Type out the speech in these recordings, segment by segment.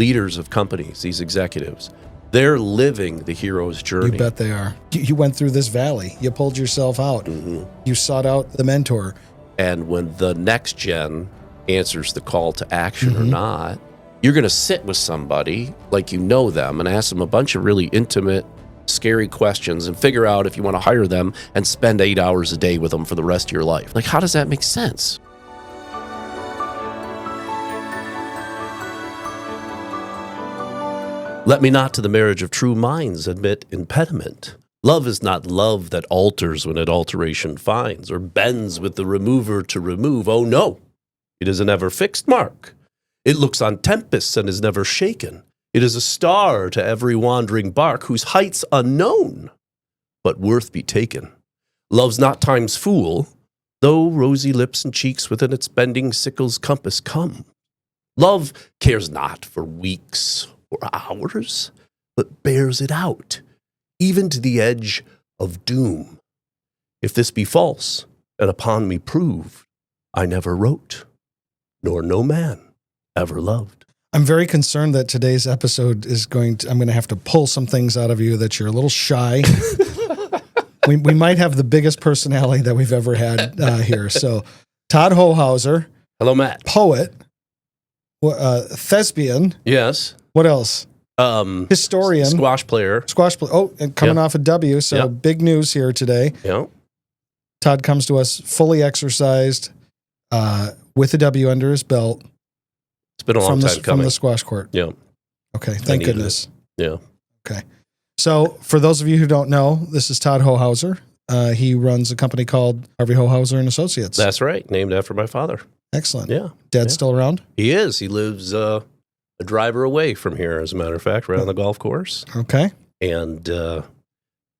leaders of companies, these executives, they're living the hero's journey. You bet they are. You went through this valley. You pulled yourself out. Mm-hmm. You sought out the mentor. And when the next gen answers the call to action or not, you're going to sit with somebody like you know them and ask them a bunch of really intimate, scary questions and figure out if you want to hire them and spend 8 hours a day with them for the rest of your life. Like, how does that make sense? Let me not to the marriage of true minds admit impediment. Love is not love that alters when it alteration finds, or bends with the remover to remove. Oh no, it is an ever fixed mark. It looks on tempests and is never shaken. It is a star to every wandering bark, whose heights unknown, but worth be taken. Love's not time's fool, though rosy lips and cheeks within its bending sickle's compass come. Love cares not for weeks or hours, but bears it out, even to the edge of doom. If this be false, and upon me proved, I never wrote, nor no man ever loved. I'm very concerned that today's episode is I'm going to have to pull some things out of you that you're a little shy. we might have the biggest personality that we've ever had here. So, Todd Hohauser. Hello, Matt. Poet. Thespian. Yes. What else? Historian. Squash player. Oh, and coming off a W, so big news here today. Yeah. Todd comes to us fully exercised, with a W under his belt. It's been a long time coming. From the squash court. Yeah. Okay, thank goodness. Yeah. Okay. So, for those of you who don't know, this is Todd Hohauser. He runs a company called Harvey Hohauser and Associates. That's right, named after my father. Excellent. Yeah. Dad's still around? He is. He lives a driver away from here, as a matter of fact, right on the golf course. Okay. And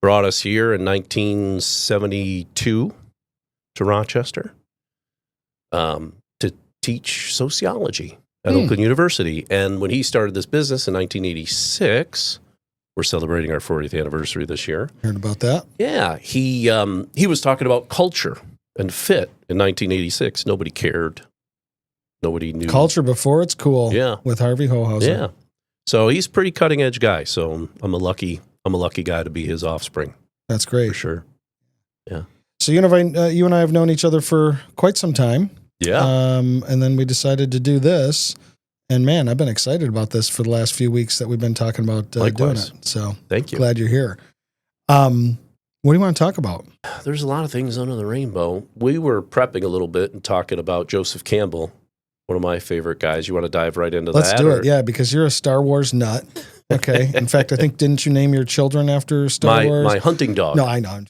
brought us here in 1972 to Rochester to teach sociology at Oakland University. And when he started this business in 1986, we're celebrating our 40th anniversary this year. Heard about that? Yeah. He was talking about culture and fit in 1986. Nobody cared. Nobody knew. Culture before it's cool. Yeah. With Harvey Hohauser. Yeah. So he's a pretty cutting edge guy. So I'm a lucky guy to be his offspring. That's great. For sure. Yeah. So you and I have known each other for quite some time. Yeah. And then we decided to do this. And man, I've been excited about this for the last few weeks that we've been talking about doing it. So thank you. Glad you're here. What do you want to talk about? There's a lot of things under the rainbow. We were prepping a little bit and talking about Joseph Campbell, one of my favorite guys. You want to dive right into that? Let's do it. Yeah, because you're a Star Wars nut. Okay. In fact, I think, didn't you name your children after Star Wars? My hunting dog. No, I know.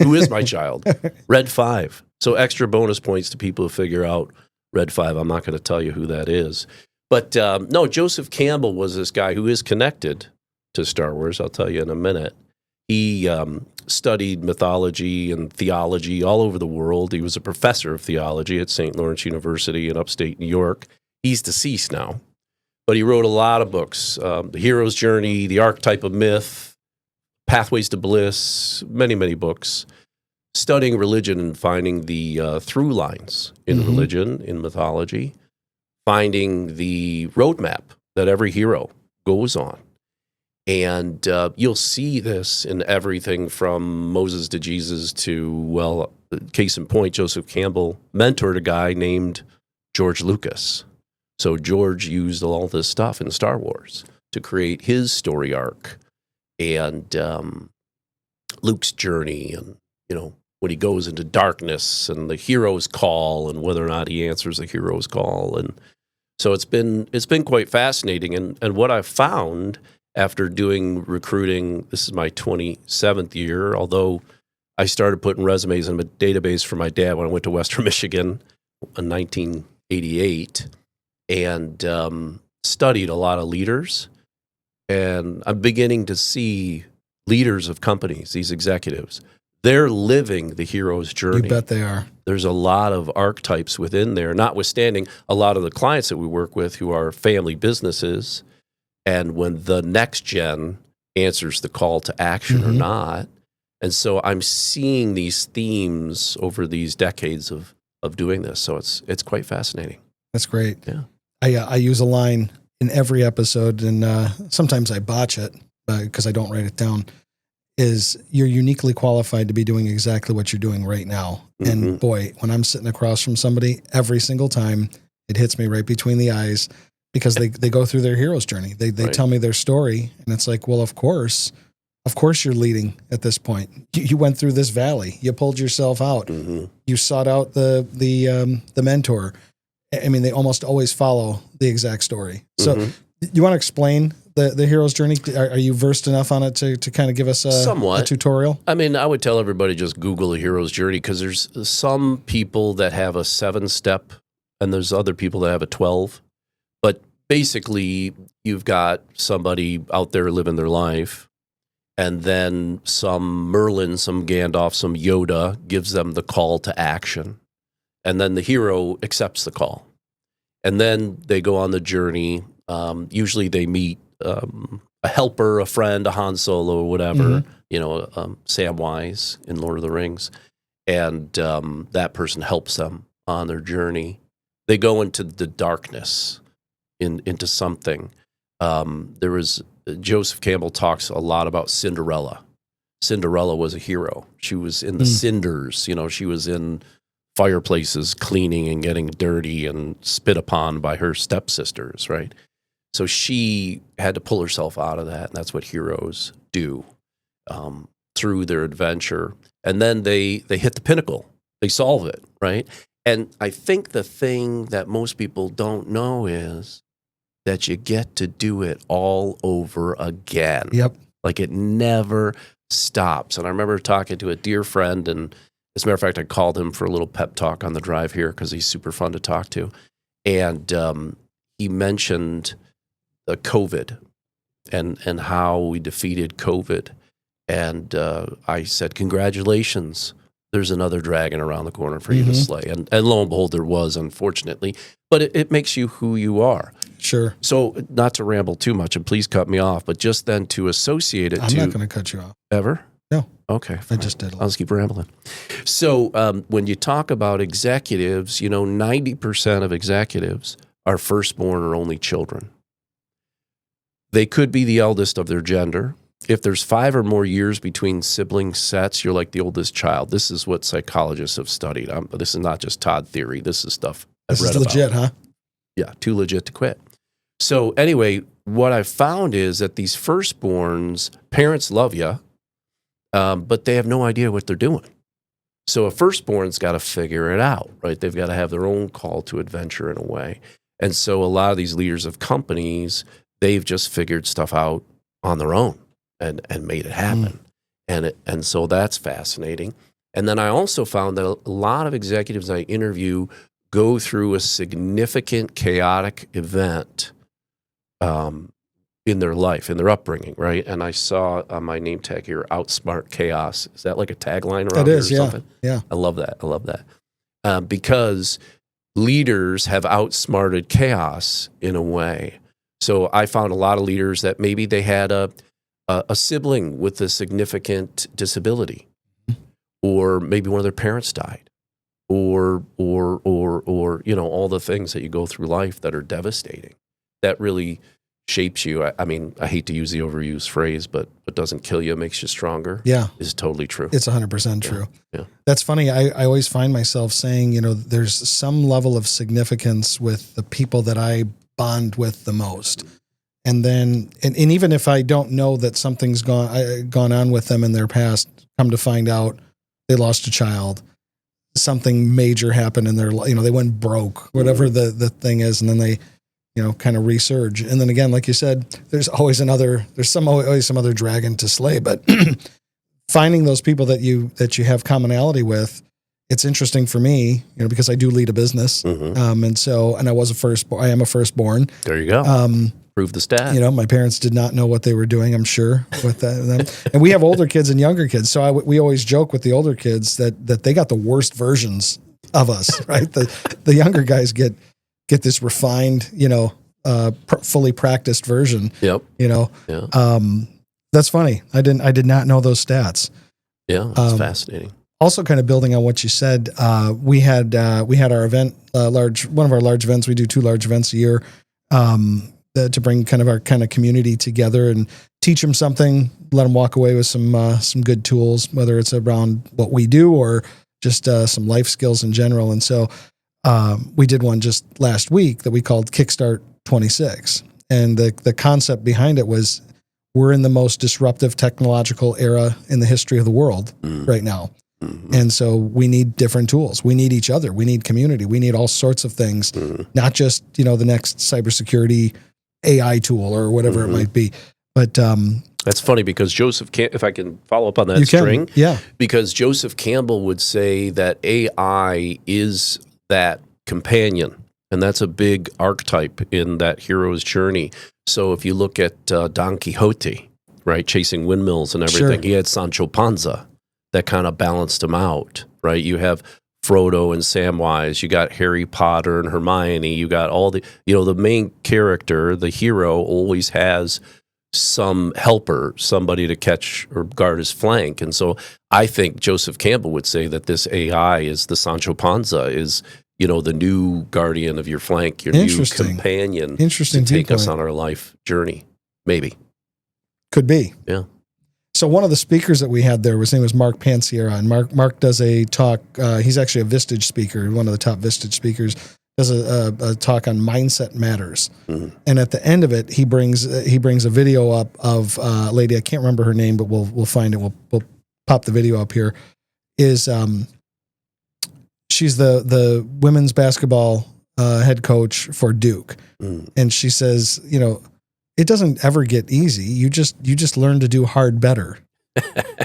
Who is my child? Red 5. So extra bonus points to people who figure out Red 5. I'm not going to tell you who that is. But no, Joseph Campbell was this guy who is connected to Star Wars. I'll tell you in a minute. He studied mythology and theology all over the world. He was a professor of theology at St. Lawrence University in upstate New York. He's deceased now. But he wrote a lot of books. The Hero's Journey, The Archetype of Myth, Pathways to Bliss, many, many books. Studying religion and finding the through lines in religion, in mythology. Finding the roadmap that every hero goes on. And you'll see this in everything from Moses to Jesus to, well, case in point, Joseph Campbell mentored a guy named George Lucas. So George used all this stuff in Star Wars to create his story arc and Luke's journey and, when he goes into darkness and the hero's call and whether or not he answers the hero's call. And so it's been quite fascinating. And what I've found after doing recruiting, this is my 27th year, although I started putting resumes in a database for my dad when I went to Western Michigan in 1988 and studied a lot of leaders. And I'm beginning to see leaders of companies, these executives, they're living the hero's journey. You bet they are. There's a lot of archetypes within there, notwithstanding a lot of the clients that we work with who are family businesses. And when the next gen answers the call to action or not. And so I'm seeing these themes over these decades of doing this. So it's quite fascinating. That's great. Yeah. I use a line in every episode, and sometimes I botch it because I don't write it down, is you're uniquely qualified to be doing exactly what you're doing right now. Mm-hmm. And boy, when I'm sitting across from somebody, every single time it hits me right between the eyes because they go through their hero's journey. They Right. tell me their story, and it's like, well, of course you're leading at this point. You went through this valley. You pulled yourself out. Mm-hmm. You sought out the mentor. I mean, they almost always follow the exact story. So Mm-hmm. you want to explain the hero's journey? Are you versed enough on it to kind of give us a Somewhat. tutorial? I mean, I would tell everybody just Google a hero's journey because there's some people that have a 7-step and there's other people that have a 12. But basically, you've got somebody out there living their life, and then some Merlin, some Gandalf, some Yoda gives them the call to action. And then the hero accepts the call. And then they go on the journey. Usually they meet a helper, a friend, a Han Solo, or whatever, Samwise in Lord of the Rings. And that person helps them on their journey. They go into the darkness, into something. There was Joseph Campbell talks a lot about Cinderella. Cinderella was a hero. She was in the cinders. She was in fireplaces cleaning and getting dirty and spit upon by her stepsisters, right? So she had to pull herself out of that, and that's what heroes do through their adventure. And then they hit the pinnacle. They solve it, right? And I think the thing that most people don't know is that you get to do it all over again. Yep. Like it never stops. And I remember talking to a dear friend, and as a matter of fact, I called him for a little pep talk on the drive here because he's super fun to talk to. And he mentioned the COVID and how we defeated COVID. And I said, congratulations. There's another dragon around the corner for you to slay. And lo and behold, there was, unfortunately. But it makes you who you are. Sure. So not to ramble too much, and please cut me off, but just then to associate it I'm not going to cut you off. Ever? No. Okay. I just did. I'll just keep rambling. So when you talk about executives, 90% of executives are firstborn or only children. They could be the eldest of their gender. If there's 5 or more years between sibling sets, you're like the oldest child. This is what psychologists have studied. This is not just Todd theory. This is stuff I've read about. This is legit, huh? Yeah, too legit to quit. So anyway, what I've found is that these firstborns, parents love you, but they have no idea what they're doing. So a firstborn's got to figure it out, right? They've got to have their own call to adventure in a way. And so a lot of these leaders of companies, they've just figured stuff out on their own and made it happen. And so that's fascinating. And then I also found that a lot of executives I interview go through a significant chaotic event in their life, in their upbringing, right? And I saw on my name tag here, outsmart chaos. Is that like a tagline around here or something? Yeah. I love that. Because leaders have outsmarted chaos in a way. So I found a lot of leaders that maybe they had a sibling with a significant disability, or maybe one of their parents died, or all the things that you go through life that are devastating, that really shapes you. I mean, I hate to use the overused phrase, but what doesn't kill you makes you stronger. Yeah. Is totally true. It's 100% true. Yeah. That's funny. I always find myself saying, there's some level of significance with the people that I bond with the most. And then, and even if I don't know that something's gone on with them in their past, come to find out they lost a child, something major happened in their life, they went broke, whatever the thing is. And then they, kind of resurge. And then again, like you said, there's always always some other dragon to slay, but finding those people that you have commonality with, it's interesting for me, because I do lead a business. And I am a firstborn. There you go. Prove the stat. My parents did not know what they were doing, I'm sure, with that. And we have older kids and younger kids. So we always joke with the older kids that they got the worst versions of us, right? The younger guys get this refined, fully practiced version. Yep. Yeah. That's funny. I did not know those stats. Yeah, it's fascinating. Also, kind of building on what you said, we had our event, one of our large events. We do 2 large events a year. to bring kind of our kind of community together and teach them something, let them walk away with some good tools, whether it's around what we do or just some life skills in general. And so we did one just last week that we called Kickstart 26. And the concept behind it was we're in the most disruptive technological era in the history of the world right now. Mm-hmm. And so we need different tools. We need each other. We need community. We need all sorts of things, not just, the next cybersecurity AI tool or whatever it might be. But that's funny because if I can follow up on that string, because Joseph Campbell would say that AI is that companion. And that's a big archetype in that hero's journey. So if you look at Don Quixote, right, chasing windmills and everything, he had Sancho Panza that kind of balanced him out, right? You have Frodo and Samwise, you got Harry Potter and Hermione, you got all the, the main character, the hero, always has some helper, somebody to catch or guard his flank. And so I think Joseph Campbell would say that this AI is the Sancho Panza, is the new guardian of your flank, your new companion to take us on our life journey. Maybe. Could be. Yeah. So one of the speakers that we had there, his name was Mark Pansiera, and Mark does a talk. He's actually a Vistage speaker, one of the top Vistage speakers, does a talk on mindset matters. Mm-hmm. And at the end of it, he brings a video up of a lady, I can't remember her name, but we'll find it. We'll pop the video up here. She's the women's basketball head coach for Duke. And she says, it doesn't ever get easy. You just learn to do hard better.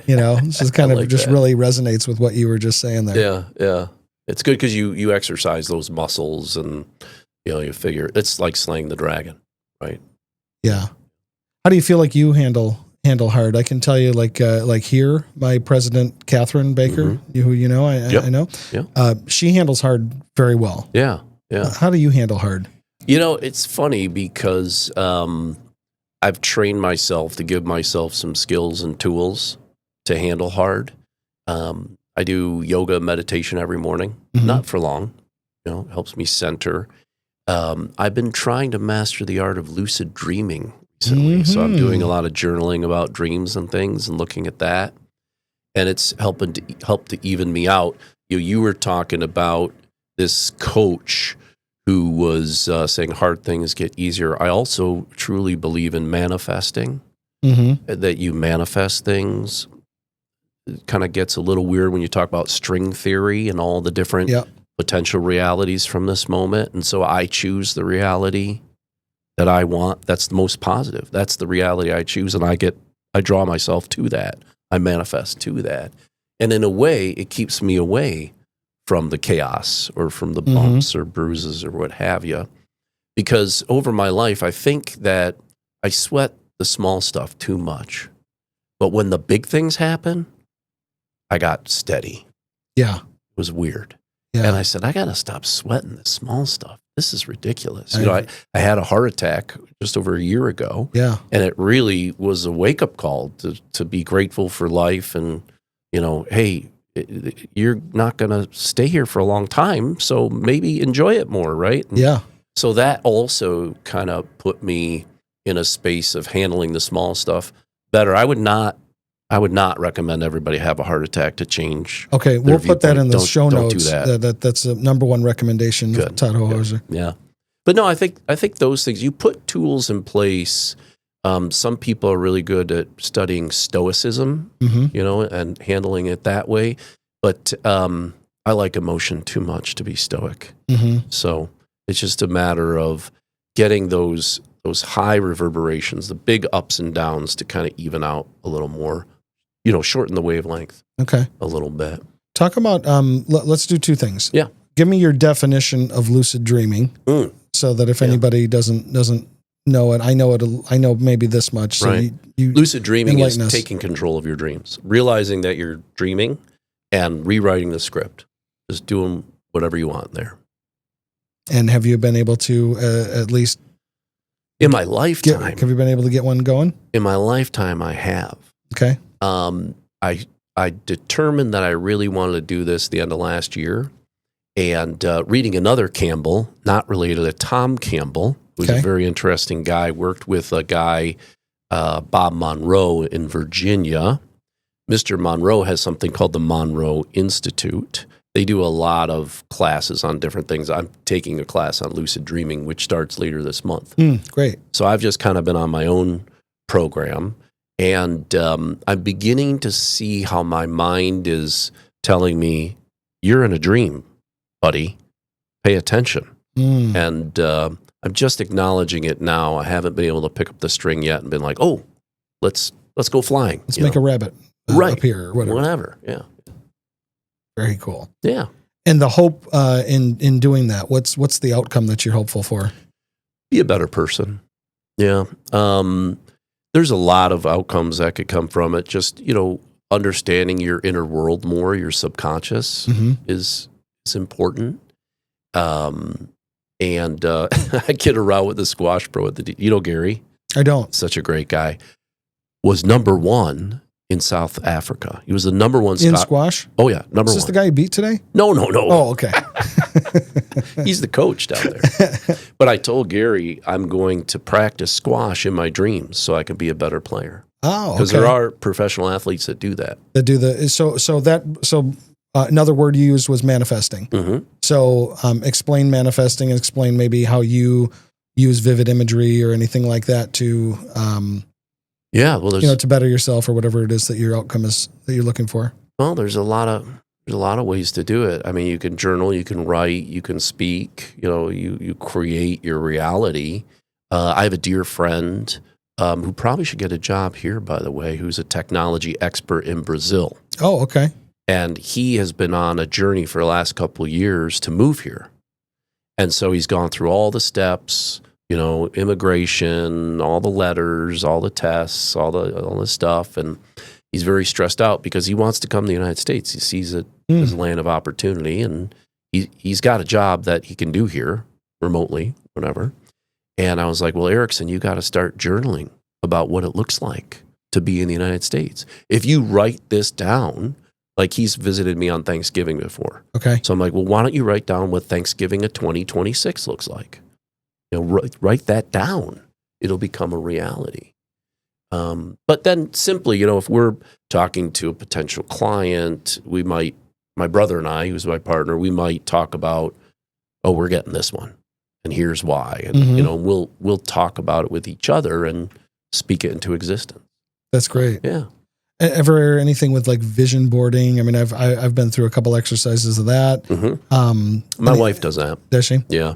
This is kind of just really resonates with what you were just saying there. Yeah, yeah. It's good because you exercise those muscles and, you figure it's like slaying the dragon, right? Yeah. How do you feel like you handle hard? I can tell you, like here, my president, Catherine Baker, who I know, she handles hard very well. Yeah, yeah. How do you handle hard? It's funny because I've trained myself to give myself some skills and tools to handle hard. I do yoga meditation every morning, not for long. It helps me center. I've been trying to master the art of lucid dreaming recently. So I'm doing a lot of journaling about dreams and things and looking at that. And it's helped to even me out. You were talking about this coach who was saying hard things get easier. I also truly believe in manifesting, that you manifest things. It kind of gets a little weird when you talk about string theory and all the different potential realities from this moment. And so I choose the reality that I want. That's the most positive. That's the reality I choose. And I draw myself to that. I manifest to that. And in a way, it keeps me away from the chaos or from the bumps or bruises or what have you. Because over my life, I think that I sweat the small stuff too much. But when the big things happen, I got steady. Yeah. It was weird. Yeah. And I said, I got to stop sweating the small stuff. This is ridiculous. I had a heart attack just over a year ago. Yeah. And it really was a wake-up call to be grateful for life and, hey, you're not going to stay here for a long time, so maybe enjoy it more, right? Yeah. So that also kind of put me in a space of handling the small stuff better. I would not recommend everybody have a heart attack to change. Okay, we'll put that in the show don't notes. Do that. That's the number one recommendation of Todd Hohauser. Yeah. But no, I think those things, you put tools in place. Some people are really good at studying stoicism, and handling it that way. But I like emotion too much to be stoic. So it's just a matter of getting those high reverberations, the big ups and downs to kind of even out a little more, shorten the wavelength a little bit. Talk about, let's do two things. Yeah. Give me your definition of lucid dreaming so that if anybody doesn't know it, I know maybe this much. So right. Lucid dreaming is taking control of your dreams, realizing that you're dreaming and rewriting the script, just doing whatever you want there. And have you been able to at least in my lifetime? Have you been able to get one going? In my lifetime, I have. Okay. I determined that I really wanted to do this the end of last year, and reading another Campbell, not related to Tom Campbell, who's a very interesting guy. Worked with a guy, Bob Monroe in Virginia. Mr. Monroe has something called the Monroe Institute. They do a lot of classes on different things. I'm taking a class on lucid dreaming, which starts later this month. Great. So I've just kind of been on my own program, and I'm beginning to see how my mind is telling me, you're in a dream, buddy. Pay attention. And I'm just acknowledging it now. I haven't been able to pick up the string yet and been like, oh, let's go flying. Let's make a rabbit up here or whatever. Yeah. Very cool. Yeah. And the hope in doing that, what's the outcome that you're hopeful for? Be a better person. Yeah. There's a lot of outcomes that could come from it. Just, understanding your inner world more, your subconscious is important. And I kid around with the squash pro at Gary? I don't. Such a great guy. Was number one in South Africa. He was the number one in squash. Oh yeah, number one. Is this the guy you beat today? No. Oh, okay. He's the coach down there. But I told Gary I'm going to practice squash in my dreams so I can be a better player. Oh, because there are professional athletes that do that. Another word you used was manifesting. So explain manifesting and explain maybe how you use vivid imagery or anything like that to to better yourself or whatever it is that your outcome is that you're looking for. Well, there's a lot of ways to do it. I mean, you can journal, you can write, you can speak. You create your reality. I have a dear friend who probably should get a job here, by the way, who's a technology expert in Brazil. Oh, okay. And he has been on a journey for the last couple of years to move here. And so he's gone through all the steps, immigration, all the letters, all the tests, all the stuff. And he's very stressed out because he wants to come to the United States. He sees it as a land of opportunity, and he's got a job that he can do here remotely, whatever. And I was like, well, Erickson, you got to start journaling about what it looks like to be in the United States. If you write this down, like he's visited me on Thanksgiving before. Okay. So I'm like, well, why don't you write down what Thanksgiving of 2026 looks like? Write that down. It'll become a reality. But then simply, if we're talking to a potential client, my brother and I, who's my partner, we might talk about, oh, we're getting this one, and here's why. And, we'll talk about it with each other and speak it into existence. That's great. Yeah. Ever anything with like vision boarding? I mean, I've been through a couple exercises of that. My wife does that. Does she? Yeah.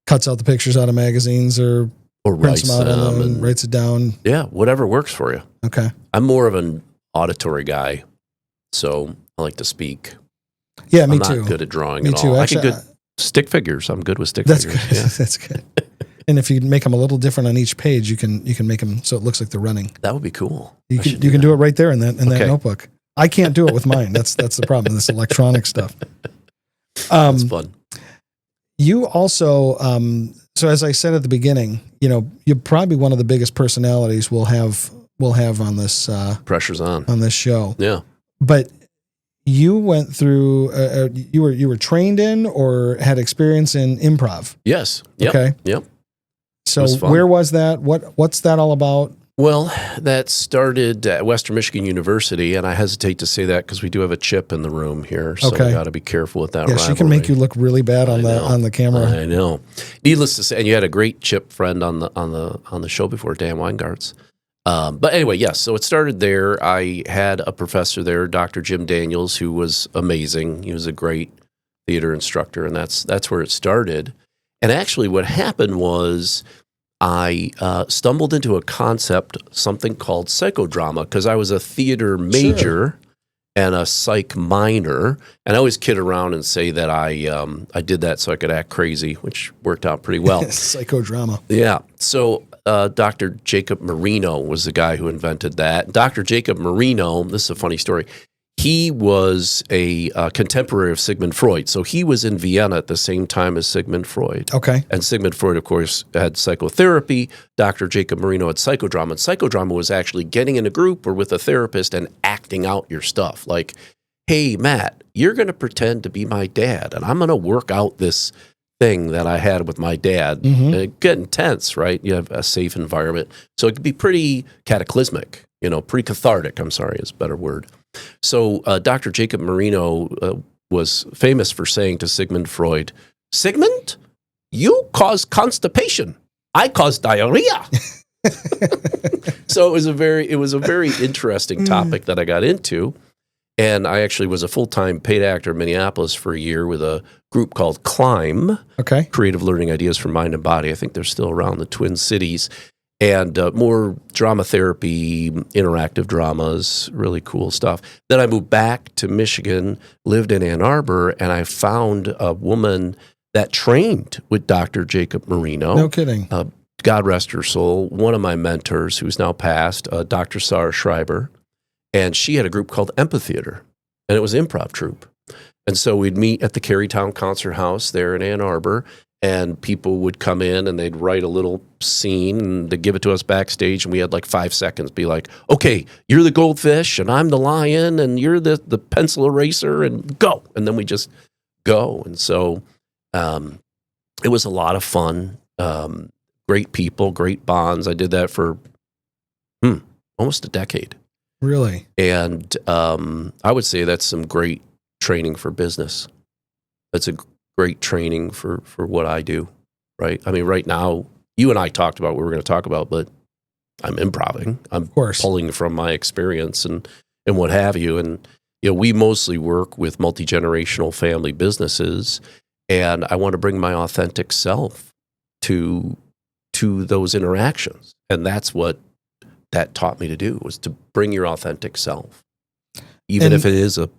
Cuts out the pictures out of magazines or prints them out and writes it down. Yeah, whatever works for you. Okay. I'm more of an auditory guy, so I like to speak. Yeah, me too. I'm not good at drawing me at too. all. Actually, I can stick figures. I'm good with stick that's figures. Good. Yeah. That's good. And if you make them a little different on each page, you can make them so it looks like they're running. That would be cool. You can do it right there in that notebook. I can't do it with mine. That's the problem. This electronic stuff. That's fun. You also, so as I said at the beginning, you're probably one of the biggest personalities we'll have on this. Pressure's on this show. Yeah, but you went through. You were trained in or had experience in improv. Yes. Yep. Okay. Yep. So where was that? What's that all about? Well, that started at Western Michigan University, and I hesitate to say that because we do have a chip in the room here, so we got to be careful with that. Yeah, she can make you look really bad on the camera. I know. Needless to say, and you had a great chip friend on the show before, Dan Weingartz. But anyway, yes. So it started there. I had a professor there, Dr. Jim Daniels, who was amazing. He was a great theater instructor, and that's where it started. And actually, what happened was I stumbled into a concept, something called psychodrama, because I was a theater major and a psych minor. And I always kid around and say that I did that so I could act crazy, which worked out pretty well. Psychodrama. Yeah. So Dr. Jacob Marino was the guy who invented that. Dr. Jacob Marino, this is a funny story. He was a contemporary of Sigmund Freud. So he was in Vienna at the same time as Sigmund Freud. Okay. And Sigmund Freud, of course, had psychotherapy. Dr. Jacob Marino had psychodrama. And psychodrama was actually getting in a group or with a therapist and acting out your stuff. Like, hey, Matt, you're going to pretend to be my dad, and I'm going to work out this thing that I had with my dad. Mm-hmm. And it get intense, right? You have a safe environment. So it could be pretty cataclysmic, pretty cathartic, I'm sorry, is a better word. So Dr. Jacob Marino was famous for saying to Sigmund Freud, Sigmund, you cause constipation. I cause diarrhea. So it was a very interesting topic that I got into. And I actually was a full-time paid actor in Minneapolis for a year with a group called Climb, Okay. Creative Learning Ideas for Mind and Body. I think they're still around the Twin Cities. And more drama therapy, interactive dramas, really cool stuff. Then I moved back to Michigan, lived in Ann Arbor, and I found a woman that trained with Dr. Jacob Marino. No kidding. God rest her soul, one of my mentors who's now passed, Dr. Sarah Schreiber. And she had a group called Empatheater, and it was an improv troupe. And so we'd meet at the Carytown Concert House there in Ann Arbor, and people would come in and they'd write a little scene and they'd give it to us backstage, and we had like 5 seconds, be like, okay, you're the goldfish, and I'm the lion, and you're the pencil eraser, and go. And then we just go. And so it was a lot of fun. Great people, great bonds. I did that for almost a decade. Really? And I would say that's some great training for business. That's a great training for what I do, right? I mean, right now, you and I talked about what we're going to talk about, but I'm improving. I'm pulling from my experience and what have you. And, we mostly work with multi-generational family businesses, and I want to bring my authentic self to those interactions. And that's what that taught me to do, was to bring your authentic self, even if it is a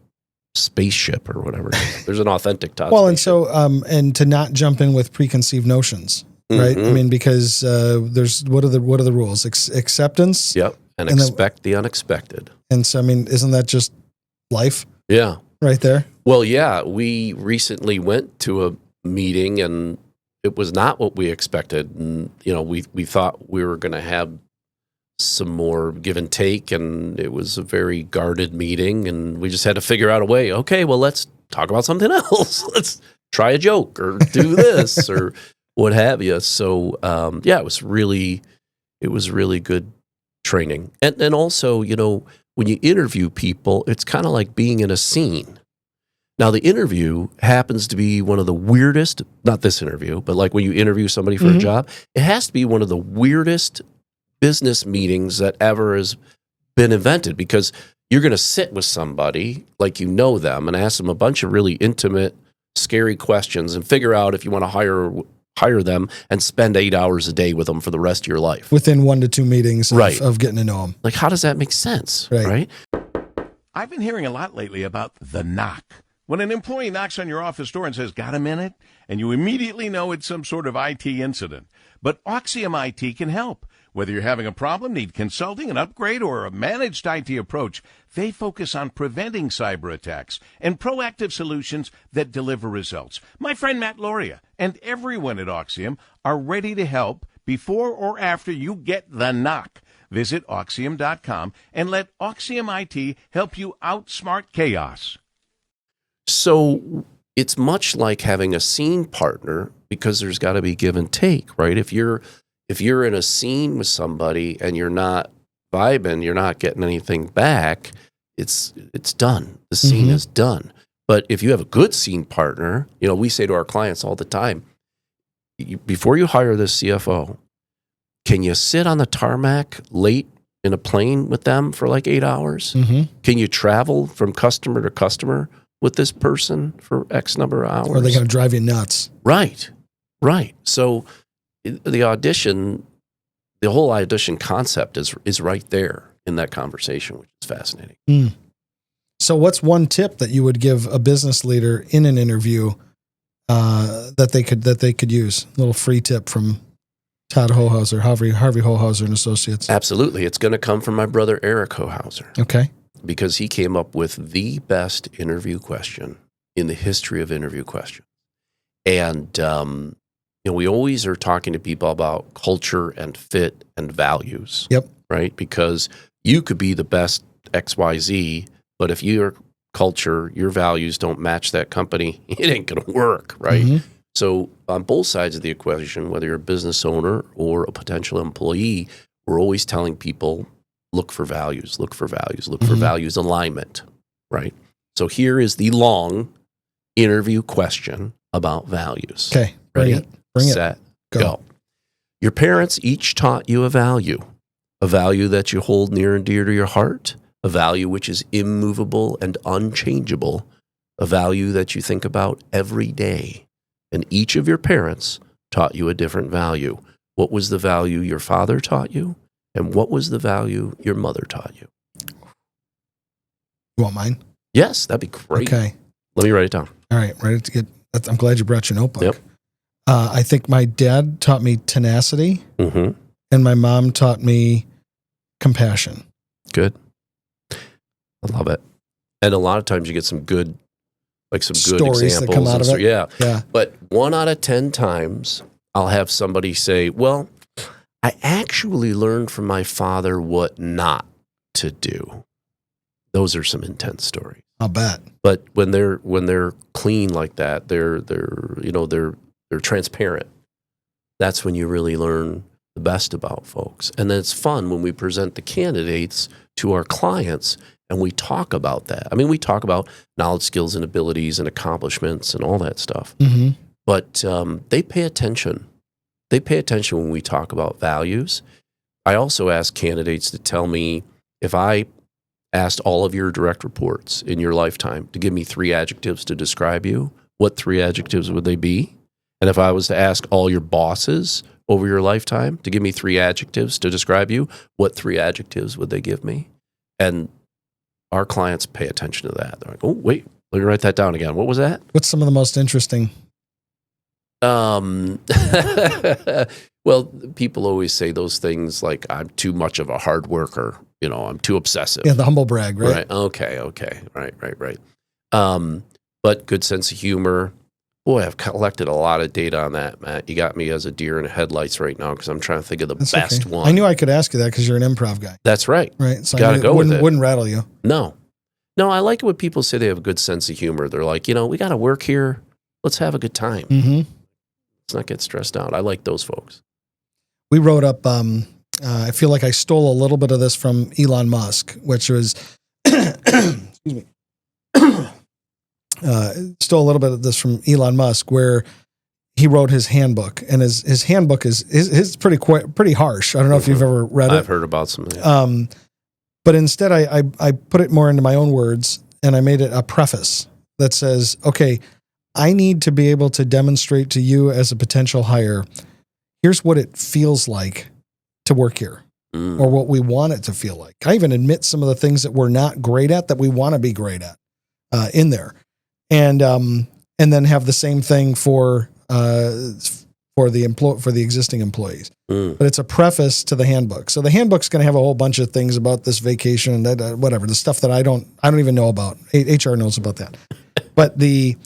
spaceship or whatever. There's an authentic Todd. Well, spaceship. and so and to not jump in with preconceived notions, right? Mm-hmm. I mean, because there's what are the rules? Acceptance. Yep, and expect the unexpected. And so, I mean, isn't that just life? Yeah, right there. Well, yeah, we recently went to a meeting and it was not what we expected, and we thought we were going to have some more give and take, and it was a very guarded meeting, and we just had to figure out a way. Okay, well, let's talk about something else. Let's try a joke or do this or what have you. So it was really good training. And also, when you interview people, it's kind of like being in a scene. Now, the interview happens to be one of the weirdest, not this interview, but like when you interview somebody for a job, it has to be one of the weirdest business meetings that ever has been invented, because you're going to sit with somebody like you know them and ask them a bunch of really intimate, scary questions and figure out if you want to hire them and spend 8 hours a day with them for the rest of your life. Within 1 to 2 meetings of getting to know them. Like, how does that make sense? Right? I've been hearing a lot lately about the knock. When an employee knocks on your office door and says, "Got a minute?" and you immediately know it's some sort of IT incident. But Oxium IT can help. Whether you're having a problem, need consulting, an upgrade, or a managed IT approach, they focus on preventing cyber attacks and proactive solutions that deliver results. My friend Matt Loria and everyone at Oxium are ready to help before or after you get the knock. Visit Oxium.com and let Oxium IT help you outsmart chaos. So it's much like having a scene partner, because there's got to be give and take, right? If you're in a scene with somebody and you're not vibing, you're not getting anything back, it's done. The scene is done. But if you have a good scene partner, we say to our clients all the time, before you hire this CFO, can you sit on the tarmac late in a plane with them for like 8 hours? Can you travel from customer to customer with this person for X number of hours? Or are they going to drive you nuts? Right. So the whole audition concept is right there in that conversation, which is fascinating. So what's one tip that you would give a business leader in an interview that they could use? A little free tip from Todd Hohauser, Harvey Hohauser and Associates. Absolutely. It's going to come from my brother, Eric Hohauser. Okay. Because he came up with the best interview question in the history of interview questions. And, we always are talking to people about culture and fit and values. Yep. Right? Because you could be the best XYZ, but if your culture, your values don't match that company, it ain't going to work, right? Mm-hmm. So on both sides of the equation, whether you're a business owner or a potential employee, we're always telling people, look for values, look for values, look for values alignment, right? So here is the long interview question about values. Okay, Ready, bring set, go. Your parents each taught you a value that you hold near and dear to your heart, a value which is immovable and unchangeable, a value that you think about every day. And each of your parents taught you a different value. What was the value your father taught you? And what was the value your mother taught you? You want mine? Yes, that'd be great. Okay. Let me write it down. All right. Ready to get, I'm glad you brought your notebook. Yep. I think my dad taught me tenacity, Mm-hmm. and my mom taught me compassion. Good. I love it. And a lot of times you get some good, some good Stories examples. that come out of it. Yeah. But 1 out of 10 times, I'll have somebody say, well, I actually learned from my father what not to do. Those are some intense stories. I'll bet. But when they're clean like that, they're transparent. That's when you really learn the best about folks. And then it's fun when we present the candidates to our clients and we talk about that. I mean, we talk about knowledge, skills, and abilities and accomplishments and all that stuff. Mm-hmm. But they pay attention. They pay attention when we talk about values. I also ask candidates to tell me, if I asked all of your direct reports in your lifetime to give me 3 adjectives to describe you, what 3 adjectives would they be? And if I was to ask all your bosses over your lifetime to give me 3 adjectives to describe you, what 3 adjectives would they give me? And our clients pay attention to that. They're like, oh, wait, let me write that down again. What was that? What's some of the most interesting? Well, people always say those things like, I'm too much of a hard worker. I'm too obsessive. Yeah, the humble brag, right? Right. Okay. Right. But good sense of humor. Boy, I've collected a lot of data on that, Matt. You got me as a deer in the headlights right now because I'm trying to think of the That's best okay. one. I knew I could ask you that because you're an improv guy. That's right. Right. So Gotta go with it. Wouldn't rattle you. No, I like it when people say they have a good sense of humor. They're like, we got to work here. Let's have a good time. Mm-hmm. Let's not get stressed out. I like those folks. We wrote up, I feel like I stole a little bit of this from Elon Musk, which was, excuse me, stole a little bit of this from Elon Musk, where he wrote his handbook, and his handbook is pretty harsh. I don't know if you've ever read it. I've heard about some of that. But instead I put it more into my own words, and I made it a preface that says, okay, I need to be able to demonstrate to you as a potential hire, here's what it feels like to work here, or what we want it to feel like. I even admit some of the things that we're not great at that we want to be great at in there. And then have the same thing for the existing employees. But it's a preface to the handbook. So the handbook's going to have a whole bunch of things about this vacation and that, whatever, the stuff that I don't even know about. HR knows about that. But the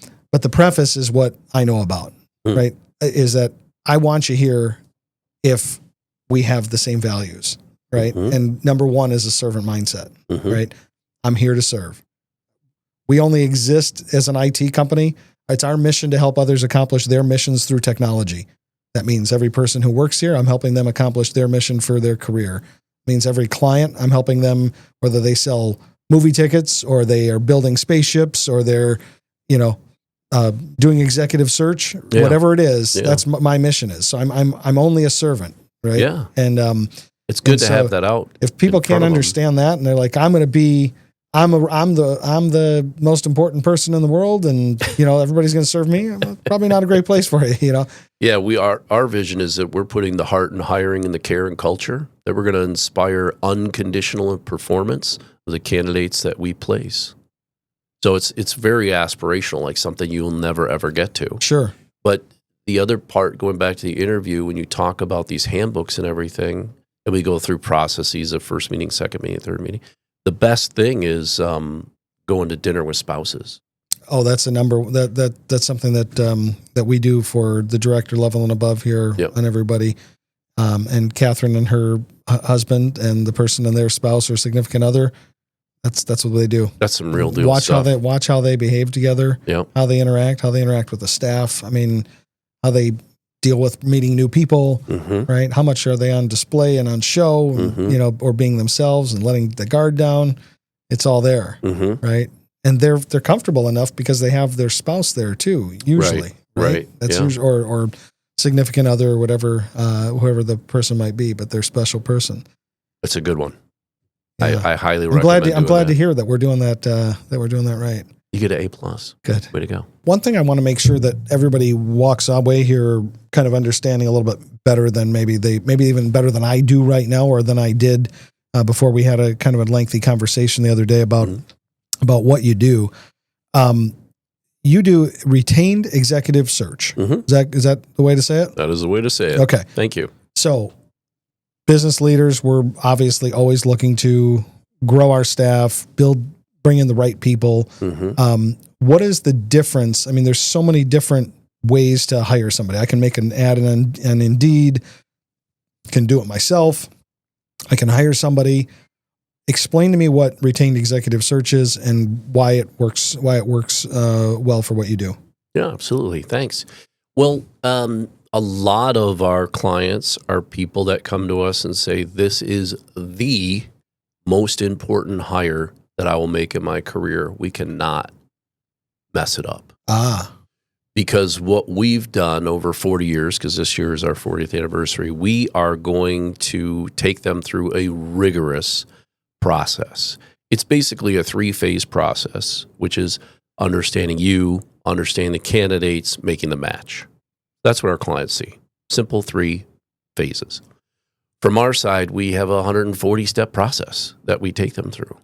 preface is what I know about, right? Is that I want you here if we have the same values, right? And number 1 is a servant mindset, right? I'm here to serve. We only exist as an IT company. It's our mission to help others accomplish their missions through technology. That means every person who works here, I'm helping them accomplish their mission for their career. It means every client, I'm helping them, whether they sell movie tickets or they are building spaceships or they're, doing executive search, whatever it is, that's my mission is. So I'm only a servant, right? Yeah. And it's good to have that out. If people can't understand that and they're like, I'm the most important person in the world, and everybody's going to serve me, probably not a great place for you. Yeah, our vision is that we're putting the heart in hiring and the care and culture, that we're going to inspire unconditional performance of the candidates that we place. So it's very aspirational, like something you'll never ever get to. Sure. But the other part, going back to the interview, when you talk about these handbooks and everything, and we go through processes of first meeting, second meeting, third meeting, the best thing is going to dinner with spouses. Oh, that's a number that's something that we do for the director level and above here and everybody. And Catherine and her husband and the person and their spouse or significant other, That's what they do. That's some real deal Watch stuff. how they behave together. Yep. How they interact with the staff. I mean, how they deal with meeting new people, right? How much are they on display and on show, and, or being themselves and letting the guard down? It's all there, right? And they're comfortable enough because they have their spouse there too. Usually, right? That's usually, or significant other, or whatever, whoever the person might be, but their special person. That's a good one. Yeah. I highly recommend. I'm glad to hear that we're doing that. That we're doing that right. You get an A+. Good. Way to go. One thing I want to make sure that everybody walks away here kind of understanding a little bit better than maybe even better than I do right now, or than I did before we had a kind of a lengthy conversation the other day about what you do. You do retained executive search. Is that the way to say it? That is the way to say it. Okay. Thank you. So business leaders, we're obviously always looking to grow our staff, bring in the right people. What is the difference? I mean, there's so many different ways to hire somebody. I can make an ad and Indeed, can do it myself. I can hire somebody. Explain to me what retained executive search is and why it works well for what you do. Yeah, absolutely. Thanks. Well, a lot of our clients are people that come to us and say, this is the most important hire that I will make in my career. We cannot mess it up. Because what we've done over 40 years, because this year is our 40th anniversary, we are going to take them through a rigorous process. It's basically a 3-phase process, which is understanding you, understanding the candidates, making the match. That's what our clients see. Simple 3 phases. From our side, we have a 140-step process that we take them through.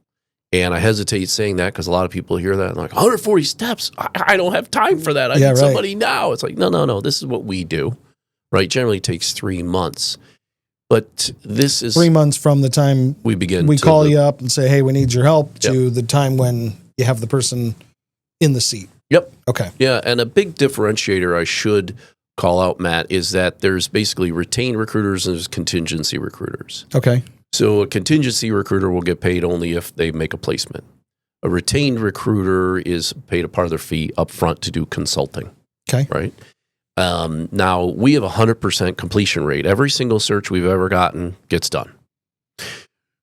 And I hesitate saying that because a lot of people hear that and like, 140 steps? I don't have time for that. I need somebody now. It's like, no. This is what we do, right? Generally takes 3 months. But this is 3 months from the time we begin. We call you up and say, hey, we need your help, to the time when you have the person in the seat. Yep. Okay. Yeah. And a big differentiator I should call out, Matt, is that there's basically retained recruiters and there's contingency recruiters. Okay. So a contingency recruiter will get paid only if they make a placement. A retained recruiter is paid a part of their fee up front to do consulting. Okay. Right? Now, we have a 100% completion rate. Every single search we've ever gotten gets done.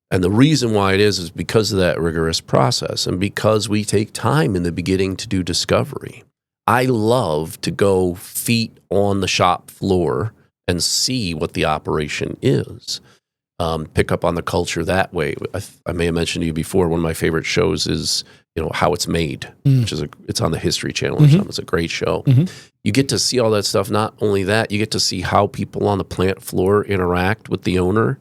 And the reason why it is because of that rigorous process and because we take time in the beginning to do discovery. I love to go feet on the shop floor and see what the operation is. Pick up on the culture that way. I may have mentioned to you before, one of my favorite shows is, How It's Made, which is it's on the History Channel or something. It's a great show. You get to see all that stuff. Not only that, you get to see how people on the plant floor interact with the owner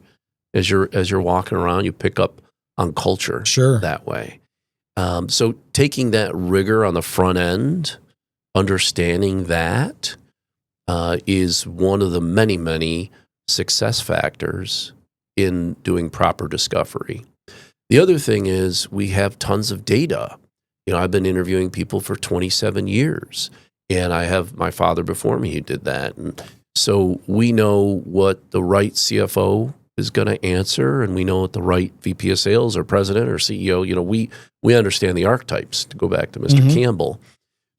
as you're walking around. You pick up on culture that way. So taking that rigor on the front end, understanding that is one of the many, many success factors in doing proper discovery. The other thing is we have tons of data. I've been interviewing people for 27 years, and I have my father before me who did that. And so we know what the right CFO is going to answer, and we know what the right VP of sales or president or CEO, we understand the archetypes, to go back to Mr. Campbell.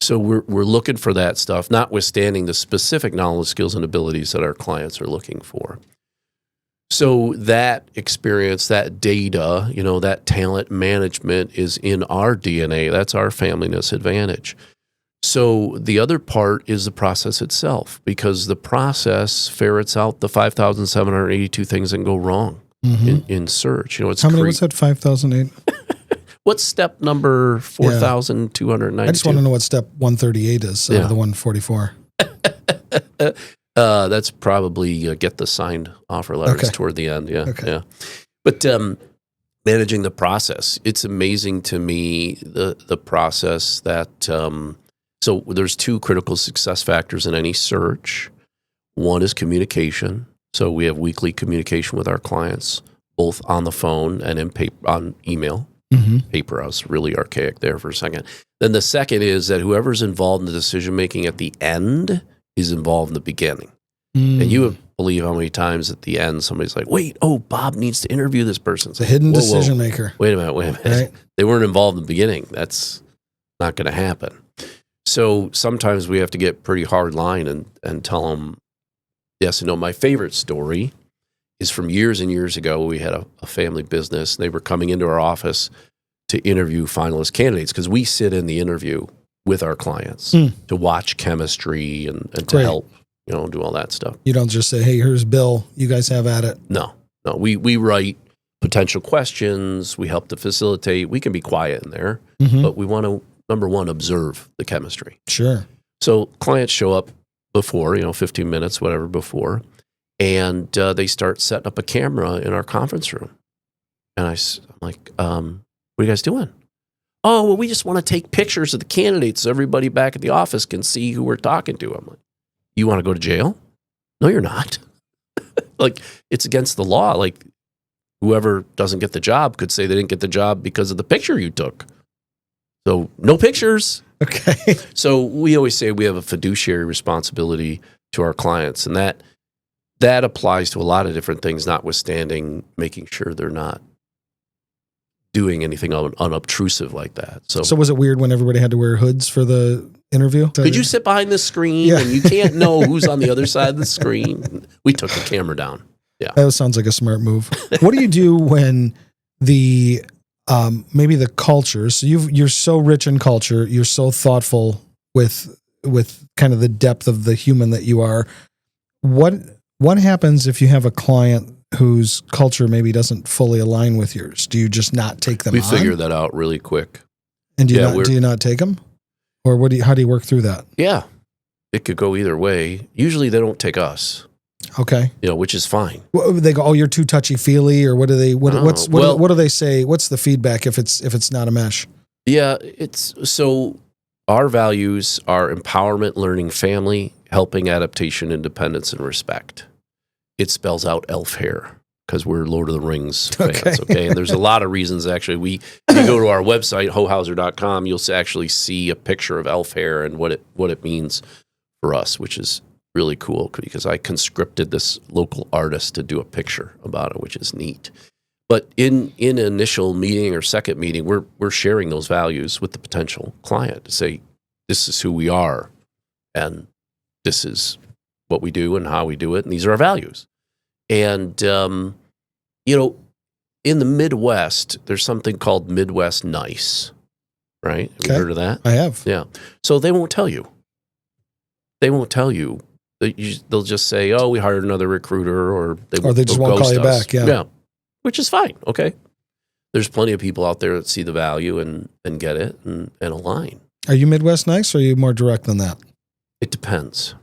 So we're looking for that stuff, notwithstanding the specific knowledge, skills, and abilities that our clients are looking for. So that experience, that data, that talent management is in our DNA. That's our familyness advantage. So the other part is the process itself, because the process ferrets out the 5,782 things that can go wrong in search. It's how many was that? 5,008. What's step number 4,292? I just want to know what step 138 is. The 144. That's probably get the signed offer letters toward the end. Yeah. Okay. Yeah. But managing the process, it's amazing to me, the process that, so there's 2 critical success factors in any search. One is communication. So we have weekly communication with our clients, both on the phone and on email. Paper, I was really archaic there for a second. Then the second is that whoever's involved in the decision-making at the end is involved in the beginning. And you have believe how many times at the end somebody's like, wait, Bob needs to interview this person. It's a hidden decision maker. Wait a minute. Right? They weren't involved in the beginning. That's not going to happen. So sometimes we have to get pretty hard line and tell them yes and no. My favorite story is from years and years ago. We had a family business. They were coming into our office to interview finalist candidates because we sit in the interview with our clients to watch chemistry and to help, do all that stuff. You don't just say, hey, here's Bill. You guys have at it. No. We write potential questions. We help to facilitate. We can be quiet in there, but we want to, number one, observe the chemistry. Sure. So clients show up before, 15 minutes, whatever before, and they start setting up a camera in our conference room. And I'm like, what are you guys doing? Oh, well, we just want to take pictures of the candidates so everybody back at the office can see who we're talking to. I'm like, you want to go to jail? No, you're not. Like, it's against the law. Like, whoever doesn't get the job could say they didn't get the job because of the picture you took. So, no pictures. Okay. So, we always say we have a fiduciary responsibility to our clients, and that applies to a lot of different things, notwithstanding making sure they're not doing anything unobtrusive like that. So was it weird when everybody had to wear hoods for the interview? Could you sit behind the screen and you can't know who's on the other side of the screen? We took the camera down. Yeah. That sounds like a smart move. What do you do when the maybe the culture, so you're so rich in culture, you're so thoughtful with kind of the depth of the human that you are. What happens if you have a client whose culture maybe doesn't fully align with yours? Do you just not take them on? We figure that out really quick. And do you not take them? Or how do you work through that? Yeah. It could go either way. Usually they don't take us. Okay. Which is fine. Well, they go, oh, you're too touchy-feely, or what do they what do they say? What's the feedback if it's not a mesh? Yeah, so our values are empowerment, learning, family, helping, adaptation, independence, and respect. It spells out elf hair because we're Lord of the Rings fans, okay? And there's a lot of reasons, actually. If you go to our website, hohauser.com, you'll actually see a picture of elf hair and what it means for us, which is really cool because I conscripted this local artist to do a picture about it, which is neat. But in an initial meeting or second meeting, we're sharing those values with the potential client to say, this is who we are, and this is what we do and how we do it, and these are our values. And, in the Midwest, there's something called Midwest Nice, right? Have you heard of that? I have. Yeah. So they won't tell you. They won't tell you. They'll just say, oh, we hired another recruiter, or they just won't call you back, Yeah, which is fine, okay? There's plenty of people out there that see the value and get it and align. Are you Midwest Nice, or are you more direct than that? It depends.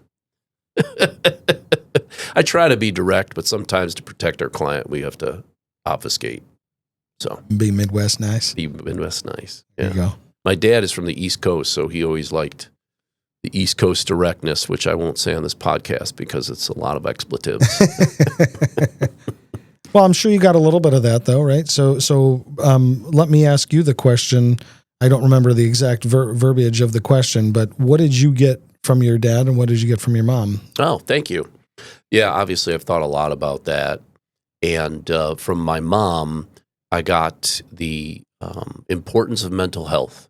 I try to be direct, but sometimes to protect our client, we have to obfuscate. So be Midwest Nice. Be Midwest Nice. Yeah. There you go. My dad is from the East Coast, so he always liked the East Coast directness, which I won't say on this podcast because it's a lot of expletives. Well, I'm sure you got a little bit of that, though, right? So let me ask you the question. I don't remember the exact verbiage of the question, but what did you get from your dad and what did you get from your mom? Oh, thank you. Yeah, obviously I've thought a lot about that. And from my mom, I got the importance of mental health.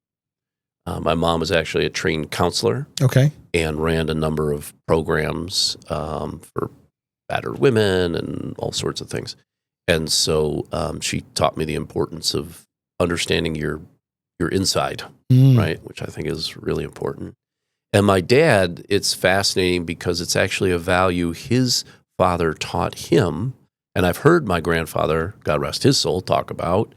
My mom was actually a trained counselor. Okay. And ran a number of programs for battered women and all sorts of things. And so she taught me the importance of understanding your inside, right? Which I think is really important. And my dad, it's fascinating because it's actually a value his father taught him. And I've heard my grandfather, God rest his soul, talk about.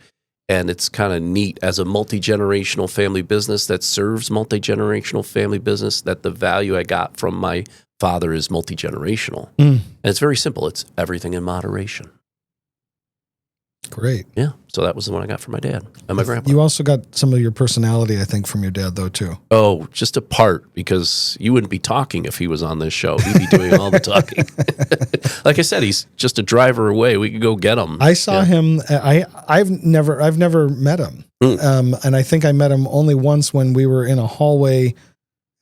And it's kind of neat as a multi-generational family business that serves multi-generational family business, that the value I got from my father is multi-generational. And it's very simple. It's everything in moderation. Great. Yeah. So that was the one I got from my dad and my grandpa. You also got some of your personality, I think, from your dad, though, too. Oh, just a part, because you wouldn't be talking if he was on this show. He'd be doing all the talking. Like I said, he's just a driver away. We could go get him. I saw him. I've never met him. And I think I met him only once when we were in a hallway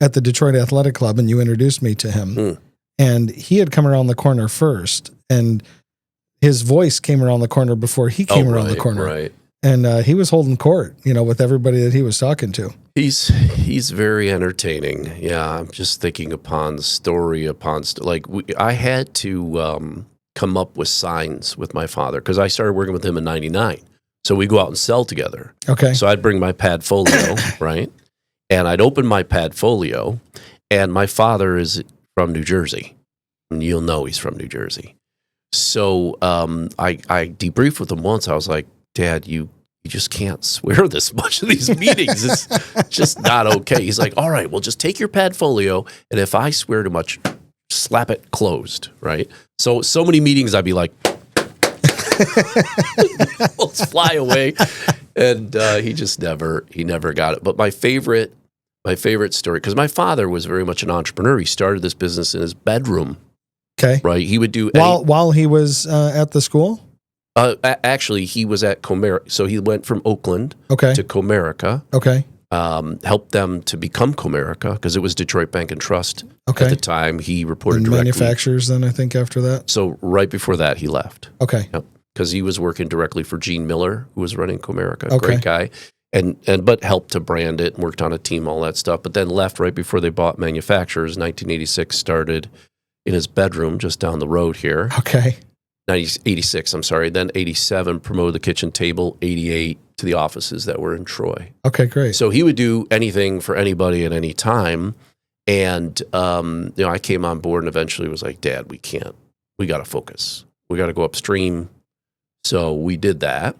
at the Detroit Athletic Club, and you introduced me to him. and he had come around the corner first, and his voice came around the corner before he came around the corner. Right. And he was holding court, with everybody that he was talking to. He's very entertaining. Yeah, I'm just thinking upon story I had to come up with signs with my father because I started working with him in '99. So we go out and sell together. Okay. So I'd bring my Padfolio, right? And I'd open my Padfolio, and my father is from New Jersey. And you'll know he's from New Jersey. So I debriefed with him once. I was like, Dad, you just can't swear this much in these meetings. It's just not okay. He's like, all right, well, just take your Padfolio, and if I swear too much, slap it closed, right? So many meetings I'd be like, let's fly away. And he never got it. But my favorite story, because my father was very much an entrepreneur. He started this business in his bedroom. Okay. Right. He would do while he was at the school. Actually, he was at Comerica. So he went from Oakland to Comerica. Okay. Helped them to become Comerica because it was Detroit Bank and Trust at the time. He reported and directly. Manufacturers then, I think, after that. So right before that, he left. Okay. Yep. Because he was working directly for Gene Miller, who was running Comerica. Great guy. But helped to brand it and worked on a team, all that stuff. But then left right before they bought Manufacturers. 1986 started in his bedroom just down the road here. Okay. 86, I'm sorry. Then 87 promoted the kitchen table. 88 to the offices that were in Troy. Okay, great. So he would do anything for anybody at any time. And I came on board and eventually was like, Dad, we can't. We got to focus. We got to go upstream. So we did that,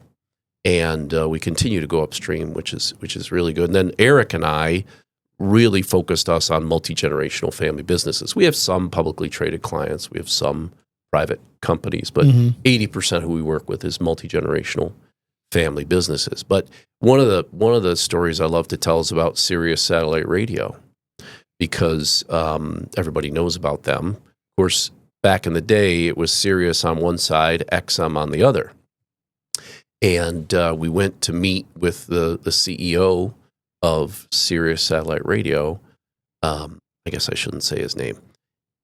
and we continue to go upstream, which is really good. And then Eric and I really focused us on multi-generational family businesses. We have some publicly traded clients. We have some private companies, but 80% who we work with is multi-generational family businesses. But one of the stories I love to tell is about Sirius Satellite Radio, because everybody knows about them. Of course, back in the day, it was Sirius on one side, XM on the other. And we went to meet with the CEO of Sirius Satellite Radio. I guess I shouldn't say his name.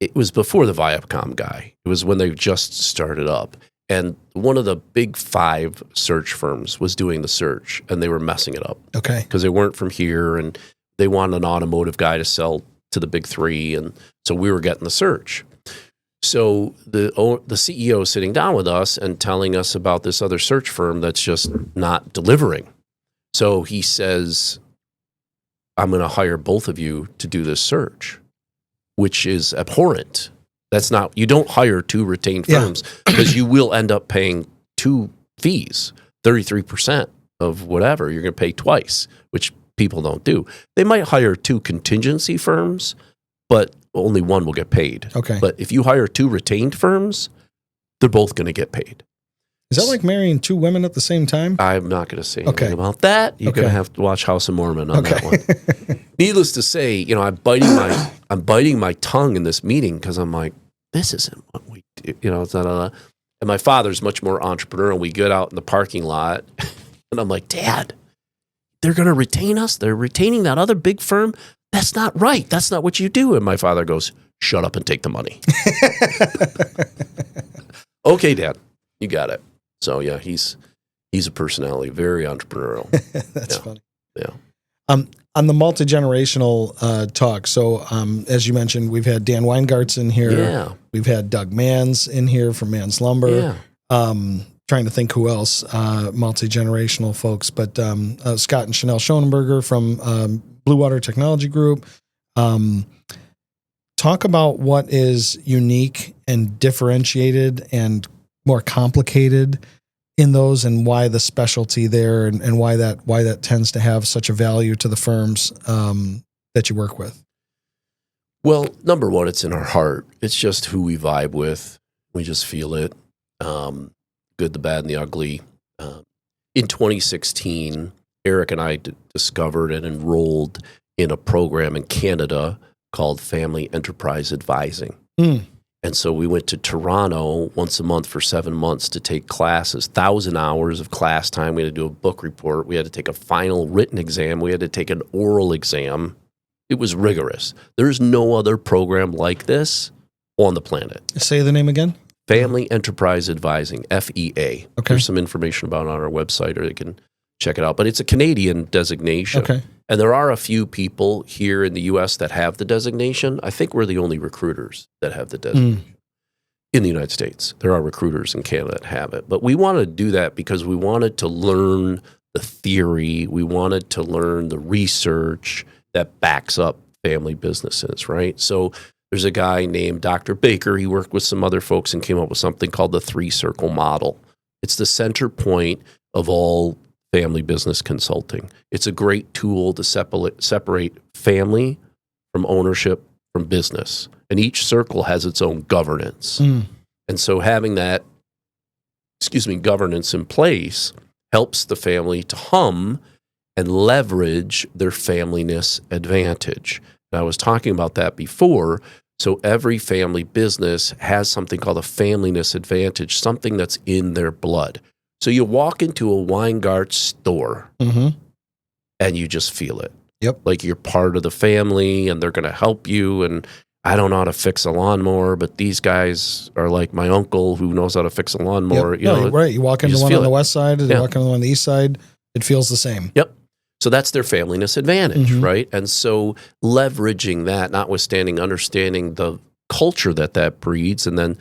It was before the Viacom guy. It was when they just started up. And one of the big 5 search firms was doing the search, and they were messing it up. Okay. Because they weren't from here, and they wanted an automotive guy to sell to the big 3. And so we were getting the search. So the CEO is sitting down with us and telling us about this other search firm that's just not delivering. So he says, I'm going to hire both of you to do this search, which is abhorrent. You don't hire 2 retained firms because you will end up paying 2 fees, 33% of whatever. You're going to pay twice, which people don't do. They might hire 2 contingency firms, but only one will get paid. Okay. But if you hire 2 retained firms, they're both going to get paid. Is that like marrying 2 women at the same time? I'm not going to say anything about that. You're going to have to watch House of Mormon on that one. Needless to say, I'm biting my tongue in this meeting because I'm like, this isn't what we do. It's not. And my father's much more entrepreneurial. We get out in the parking lot, and I'm like, Dad, they're going to retain us. They're retaining that other big firm. That's not right. That's not what you do. And my father goes, shut up and take the money. Okay, Dad, you got it. So yeah, he's a personality, very entrepreneurial. That's funny. Yeah. On the multi-generational talk, so as you mentioned, we've had Dan Weingartz in here. Yeah. We've had Doug Manns in here from Manns Lumber. Yeah. Trying to think who else, multi-generational folks, but Scott and Chanel Schoenberger from Blue Water Technology Group. Talk about what is unique and differentiated and more complicated in those, and why the specialty there, and why that tends to have such a value to the firms that you work with. Well, number one, it's in our heart. It's just who we vibe with. We just feel it. Good, the bad, and the ugly. In 2016, Eric and I discovered and enrolled in a program in Canada called Family Enterprise Advising. And so we went to Toronto once a month for 7 months to take classes, 1,000 hours of class time. We had to do a book report. We had to take a final written exam. We had to take an oral exam. It was rigorous. There's no other program like this on the planet. Say the name again. Family Enterprise Advising, FEA. Okay. There's some information about it on our website, or they can check it out. But it's a Canadian designation. Okay. And there are a few people here in the U.S. that have the designation. I think we're the only recruiters that have the designation in the United States. There are recruiters in Canada that have it. But we wanted to do that because we wanted to learn the theory. We wanted to learn the research that backs up family businesses, right? So there's a guy named Dr. Baker. He worked with some other folks and came up with something called the 3-circle model. It's the center point of all family business consulting. It's a great tool to separate family from ownership from business. And each circle has its own governance. And so having that, governance in place helps the family to hum and leverage their familyness advantage. And I was talking about that before. So every family business has something called a familyness advantage, something that's in their blood. So you walk into a Weingart store and you just feel it. Yep. Like you're part of the family and they're going to help you. And I don't know how to fix a lawnmower, but these guys are like my uncle who knows how to fix a lawnmower. Yep. Right. You walk into just one feel on the it. west side and you walk into one on the east side, it feels the same. Yep. So that's their familyness advantage, right? And so leveraging that, notwithstanding understanding the culture that breeds, and then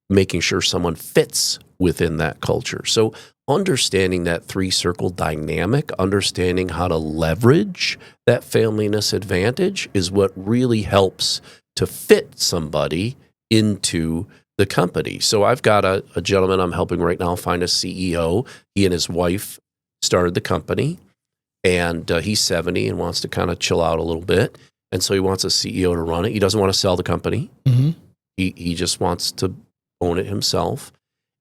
making sure someone fits within that culture. So understanding that 3-circle dynamic, understanding how to leverage that familyness advantage is what really helps to fit somebody into the company. So I've got a gentleman I'm helping right now find a CEO. He and his wife started the company. And he's 70 and wants to kind of chill out a little bit. And so he wants a CEO to run it. He doesn't want to sell the company. He just wants to own it himself.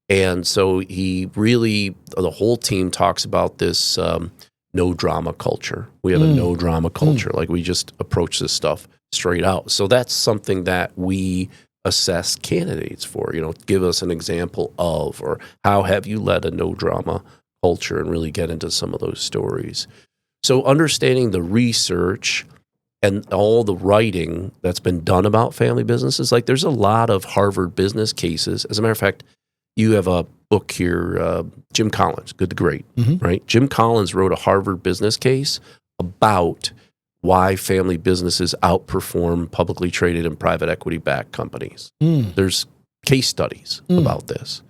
And so he really, the whole team talks about this no drama culture. We have a no drama culture. Like we just approach this stuff straight out. So that's something that we assess candidates for, give us an example of, or how have you led a no drama culture, and really get into some of those stories. So understanding the research and all the writing that's been done about family businesses, like there's a lot of Harvard business cases. As a matter of fact, you have a book here, Jim Collins, Good to Great, right? Jim Collins wrote a Harvard business case about why family businesses outperform publicly traded and private equity-backed companies. There's case studies about this.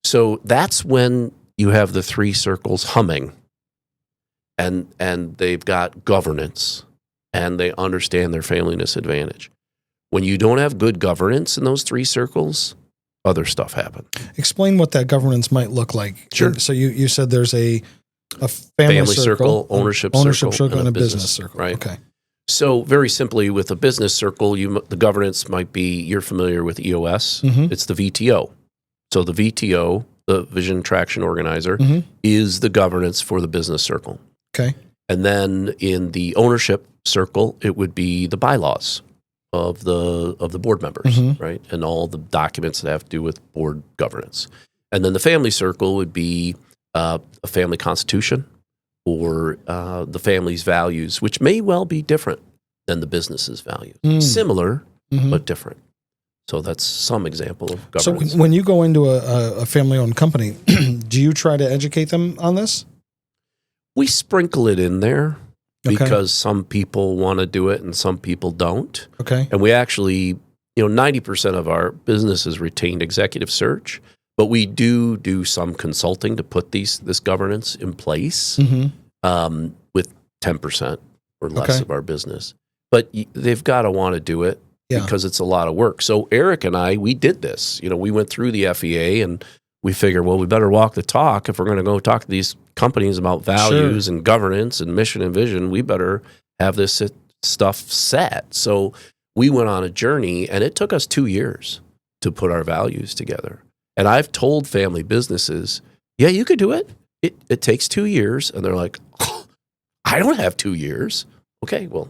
So that's when you have the 3 circles humming, and they've got governance, and they understand their familyness advantage. When you don't have good governance in those 3 circles, other stuff happens. Explain what that governance might look like. Sure. So you said there's a family circle, ownership circle, and a business circle. Right. Okay. So very simply, with a business circle, the governance might be, you're familiar with EOS. It's the VTO. So the VTO, the Vision Traction Organizer, is the governance for the business circle. Okay. And then in the ownership circle, it would be the bylaws of the board members, right? And all the documents that have to do with board governance. And then the family circle would be a family constitution, or the family's values, which may well be different than the business's values. Similar, but different. So that's some example of governance. So when you go into a family-owned company, do you try to educate them on this? We sprinkle it in there because some people want to do it and some people don't. Okay. And we actually, 90% of our business is retained executive search, but we do some consulting to put this governance in place with 10% or less of our business. But they've got to want to do it because it's a lot of work. So Eric and I, we did this. We went through the FEA and we figured, well, we better walk the talk. If we're going to go talk to these companies about values and governance and mission and vision, we better have this stuff set. So we went on a journey, and it took us 2 years to put our values together. And I've told family businesses, yeah, you could do it. It takes 2 years. And they're like, oh, I don't have 2 years. Okay, well,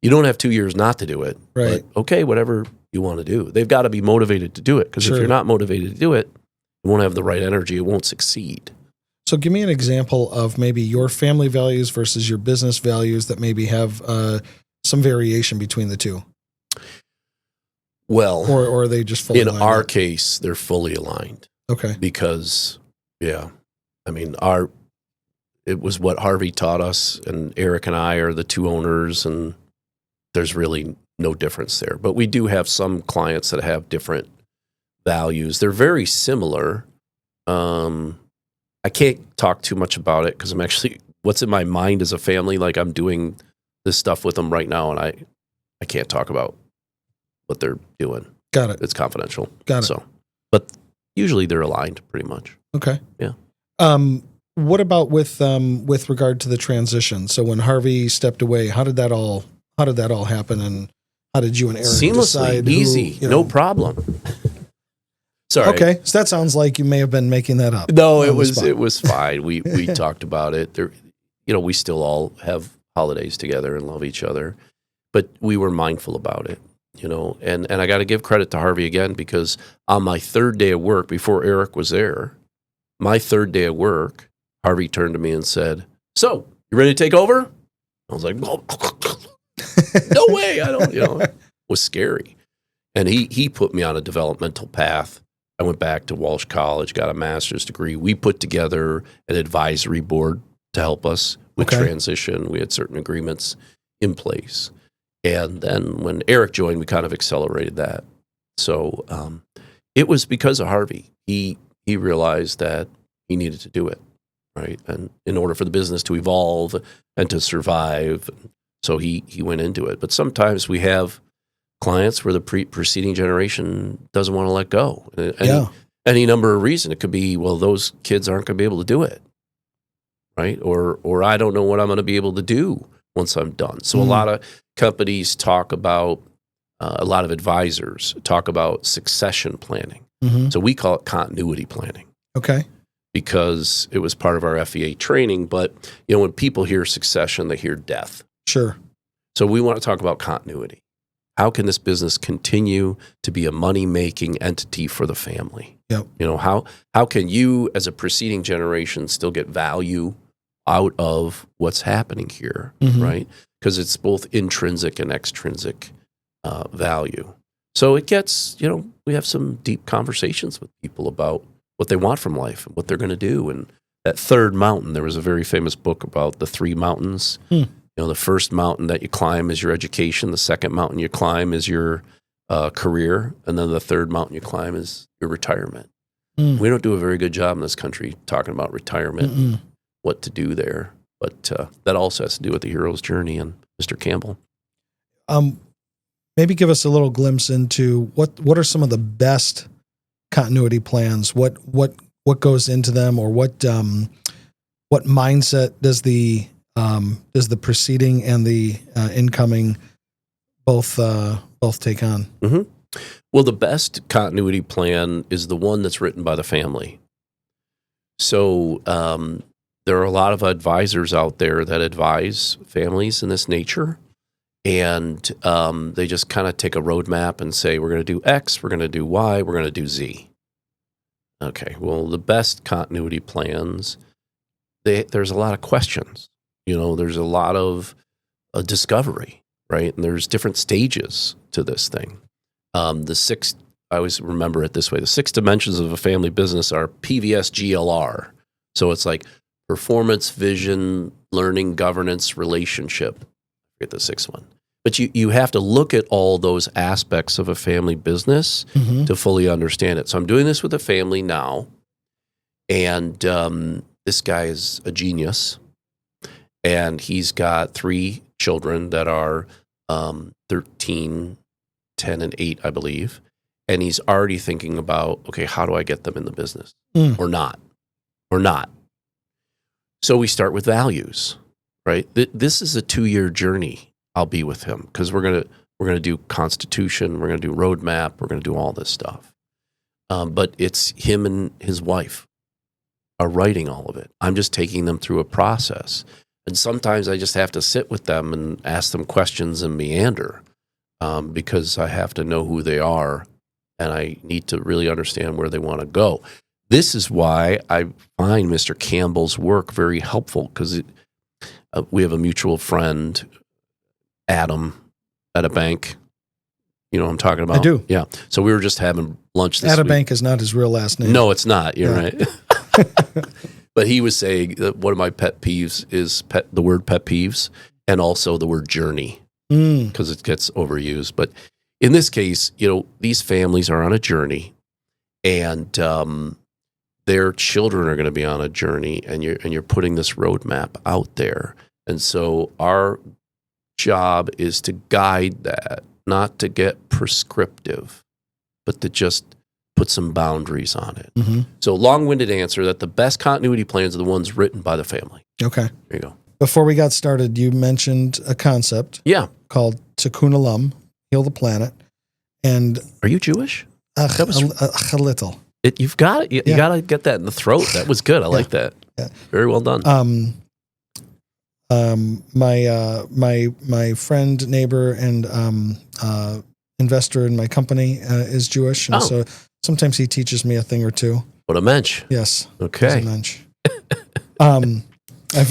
you don't have 2 years not to do it. Right. But okay, whatever you want to do. They've got to be motivated to do it, because if you're not motivated to do it, you won't have the right energy. It won't succeed. So give me an example of maybe your family values versus your business values that maybe have some variation between the two. Well, or are they just fully in aligned our up? case, they're fully aligned Okay. because, yeah, I mean, it was what Harvey taught us, and Eric and I are the two owners, and there's really no difference there. But we do have some clients that have different values. They're very similar. I can't talk too much about it because I'm actually, what's in my mind as a family, like I'm doing this stuff with them right now, and I can't talk about what they're doing. Got it. It's confidential. Got it. So, but usually they're aligned pretty much. Okay. Yeah. What about with regard to the transition? So when Harvey stepped away, how did that all happen, and how did you and Eric Seamlessly, decide? easy, no problem. Sorry. Okay, so that sounds like you may have been making that up. No, on it the was spot. fine. We talked about it. There, we still all have holidays together and love each other, but we were mindful about it. And I got to give credit to Harvey again, because on my third day of work, before Eric was there, my third day of work, Harvey turned to me and said, "So, you ready to take over?" I was like, "No way, I don't." It was scary, and he put me on a developmental path. I went back to Walsh College, got a master's degree. We put together an advisory board to help us with transition. We had certain agreements in place. And then when Eric joined, we kind of accelerated that. So it was because of Harvey. He realized that he needed to do it, right? And in order for the business to evolve and to survive, so he went into it. But sometimes we have clients where the preceding generation doesn't want to let go. Any number of reasons. It could be, well, those kids aren't going to be able to do it, right? Or I don't know what I'm going to be able to do once I'm done. So a lot of companies talk about, a lot of advisors talk about succession planning. So we call it continuity planning. Okay. Because it was part of our FEA training. But, when people hear succession, they hear death. Sure. So we want to talk about continuity. How can this business continue to be a money-making entity for the family? Yep. How can you, as a preceding generation, still get value out of what's happening here, right? Because it's both intrinsic and extrinsic value. So it gets, we have some deep conversations with people about what they want from life and what they're going to do. And that third mountain, there was a very famous book about the three mountains. The first mountain that you climb is your education. The second mountain you climb is your career. And then the third mountain you climb is your retirement. We don't do a very good job in this country talking about retirement and what to do there. But that also has to do with the hero's journey and Mr. Campbell. Maybe give us a little glimpse into what are some of the best continuity plans? What goes into them, or what mindset does the preceding and the incoming both take on? Well, the best continuity plan is the one that's written by the family. So there are a lot of advisors out there that advise families in this nature, and they just kind of take a roadmap and say, we're going to do X, we're going to do Y, we're going to do Z. Okay, well, the best continuity plans, there's a lot of questions. There's a lot of discovery, right? And there's different stages to this thing. I always remember it this way. The 6 dimensions of a family business are PVSGLR. So it's like performance, vision, learning, governance, relationship. I forget the 6th one. But you have to look at all those aspects of a family business to fully understand it. So I'm doing this with a family now. And this guy is a genius. And he's got 3 children that are 13, 10, and 8, I believe. And he's already thinking about, okay, how do I get them in the business? Or not. So we start with values, right? This is a 2-year journey. I'll be with him because we're gonna do constitution, we're gonna do roadmap, we're gonna do all this stuff. But it's him and his wife are writing all of it. I'm just taking them through a process. And sometimes I just have to sit with them and ask them questions and meander because I have to know who they are and I need to really understand where they want to go. This is why I find Mr. Campbell's work very helpful because we have a mutual friend, Adam, at a bank, You know what I'm talking about? I do. Yeah. So we were just having lunch this week. Atabank is not his real last name. No, it's not. You're Yeah. right. But he was saying that one of my pet peeves is the word pet peeves and also the word journey because it gets overused. But in this case, you know, these families are on a journey and their children are going to be on a journey and you're putting this roadmap out there. And so our job is to guide that, not to get prescriptive, but to just put some boundaries on it. Mm-hmm. So long-winded answer that the best continuity plans are the ones written by the family. Okay. There you go. Before we got started, you mentioned a concept called Tikkun Olam, heal the planet. And are you Jewish? That was a little. You've got it. You got to get that in the throat. That was good. I like that. Yeah. Very well done. My friend, neighbor, and investor in my company is Jewish, and so sometimes he teaches me a thing or two. What a mensch. Yes. Okay. He's a mensch.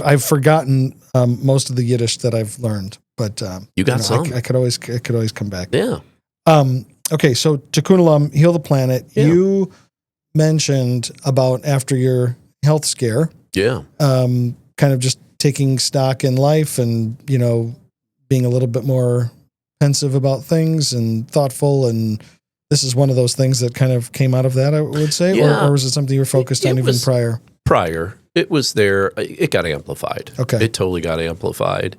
I've forgotten most of the Yiddish that I've learned, but you got some. I could always come back. Yeah. Okay, so Tikkun Olam, heal the planet. Yeah. You mentioned about after your health scare. Yeah. Kind of just taking stock in life and, you know, being a little bit more pensive about things and thoughtful. And this is one of those things that kind of came out of that, I would say. Yeah. Or was it something you were focused on even prior? Prior. It was there. It got amplified. Okay. It totally got amplified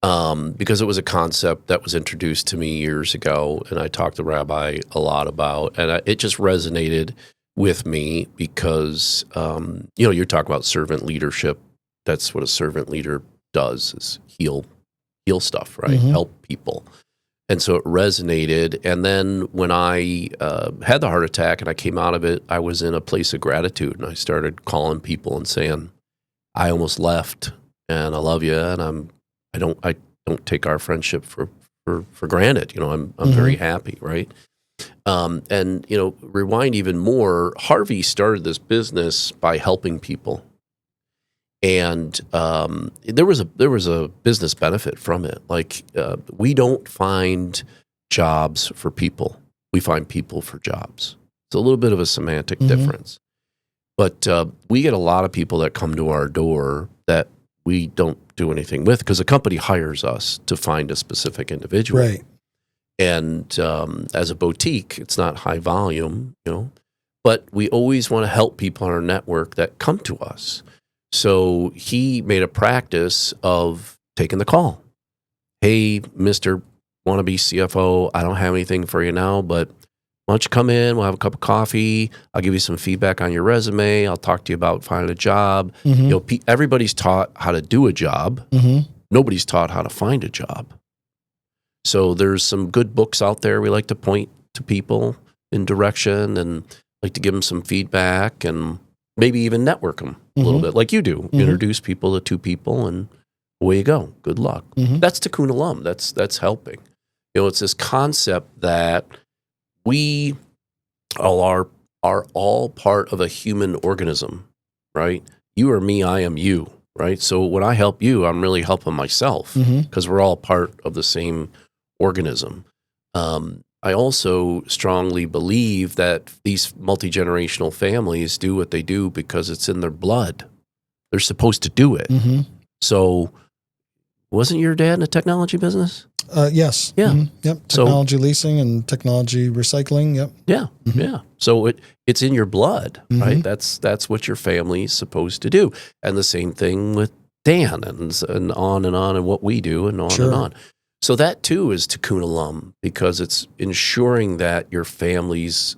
because it was a concept that was introduced to me years ago. And I talked to Rabbi a lot about, and it just resonated with me because, you know, you're talking about servant leadership. That's what a servant leader does is heal stuff, right? Mm-hmm. Help people. And so it resonated. And then when I had the heart attack and I came out of it, I was in a place of gratitude. And I started calling people and saying, I almost left and I love you. And I don't take our friendship for granted. You know, I'm Mm-hmm. very happy, right? And, you know, rewind even more, Harvey started this business by helping people. And there was a business benefit from it. Like we don't find jobs for people; we find people for jobs. It's a little bit of a semantic difference, but we get a lot of people that come to our door that we don't do anything with because the company hires us to find a specific individual. Right. And as a boutique, it's not high volume, you know, but we always want to help people on our network that come to us. So he made a practice of taking the call. Hey, Mr. Wannabe CFO, I don't have anything for you now, but why don't you come in? We'll have a cup of coffee. I'll give you some feedback on your resume. I'll talk to you about finding a job. Mm-hmm. You know, everybody's taught how to do a job. Mm-hmm. Nobody's taught how to find a job. So there's some good books out there. We like to point to people in direction and like to give them some feedback and maybe even network them a little bit like you do. Mm-hmm. Introduce people to two people and away you go. Good luck. Mm-hmm. That's Tikkun Olam. That's helping. You know, it's this concept that we all are all part of a human organism, right? You are me, I am you, right? So when I help you, I'm really helping myself because we're all part of the same organism. I also strongly believe that these multi-generational families do what they do because it's in their blood. They're supposed to do it. Mm-hmm. So wasn't your dad in the technology business? Yes. Yeah. Mm-hmm. Yep. Technology leasing and technology recycling. Yep. Yeah. Mm-hmm. Yeah. So it's in your blood, right? Mm-hmm. That's what your family's supposed to do. And the same thing with Dan and on and what we do and on Sure. and on. So that too is Tikkun Olam because it's ensuring that your family's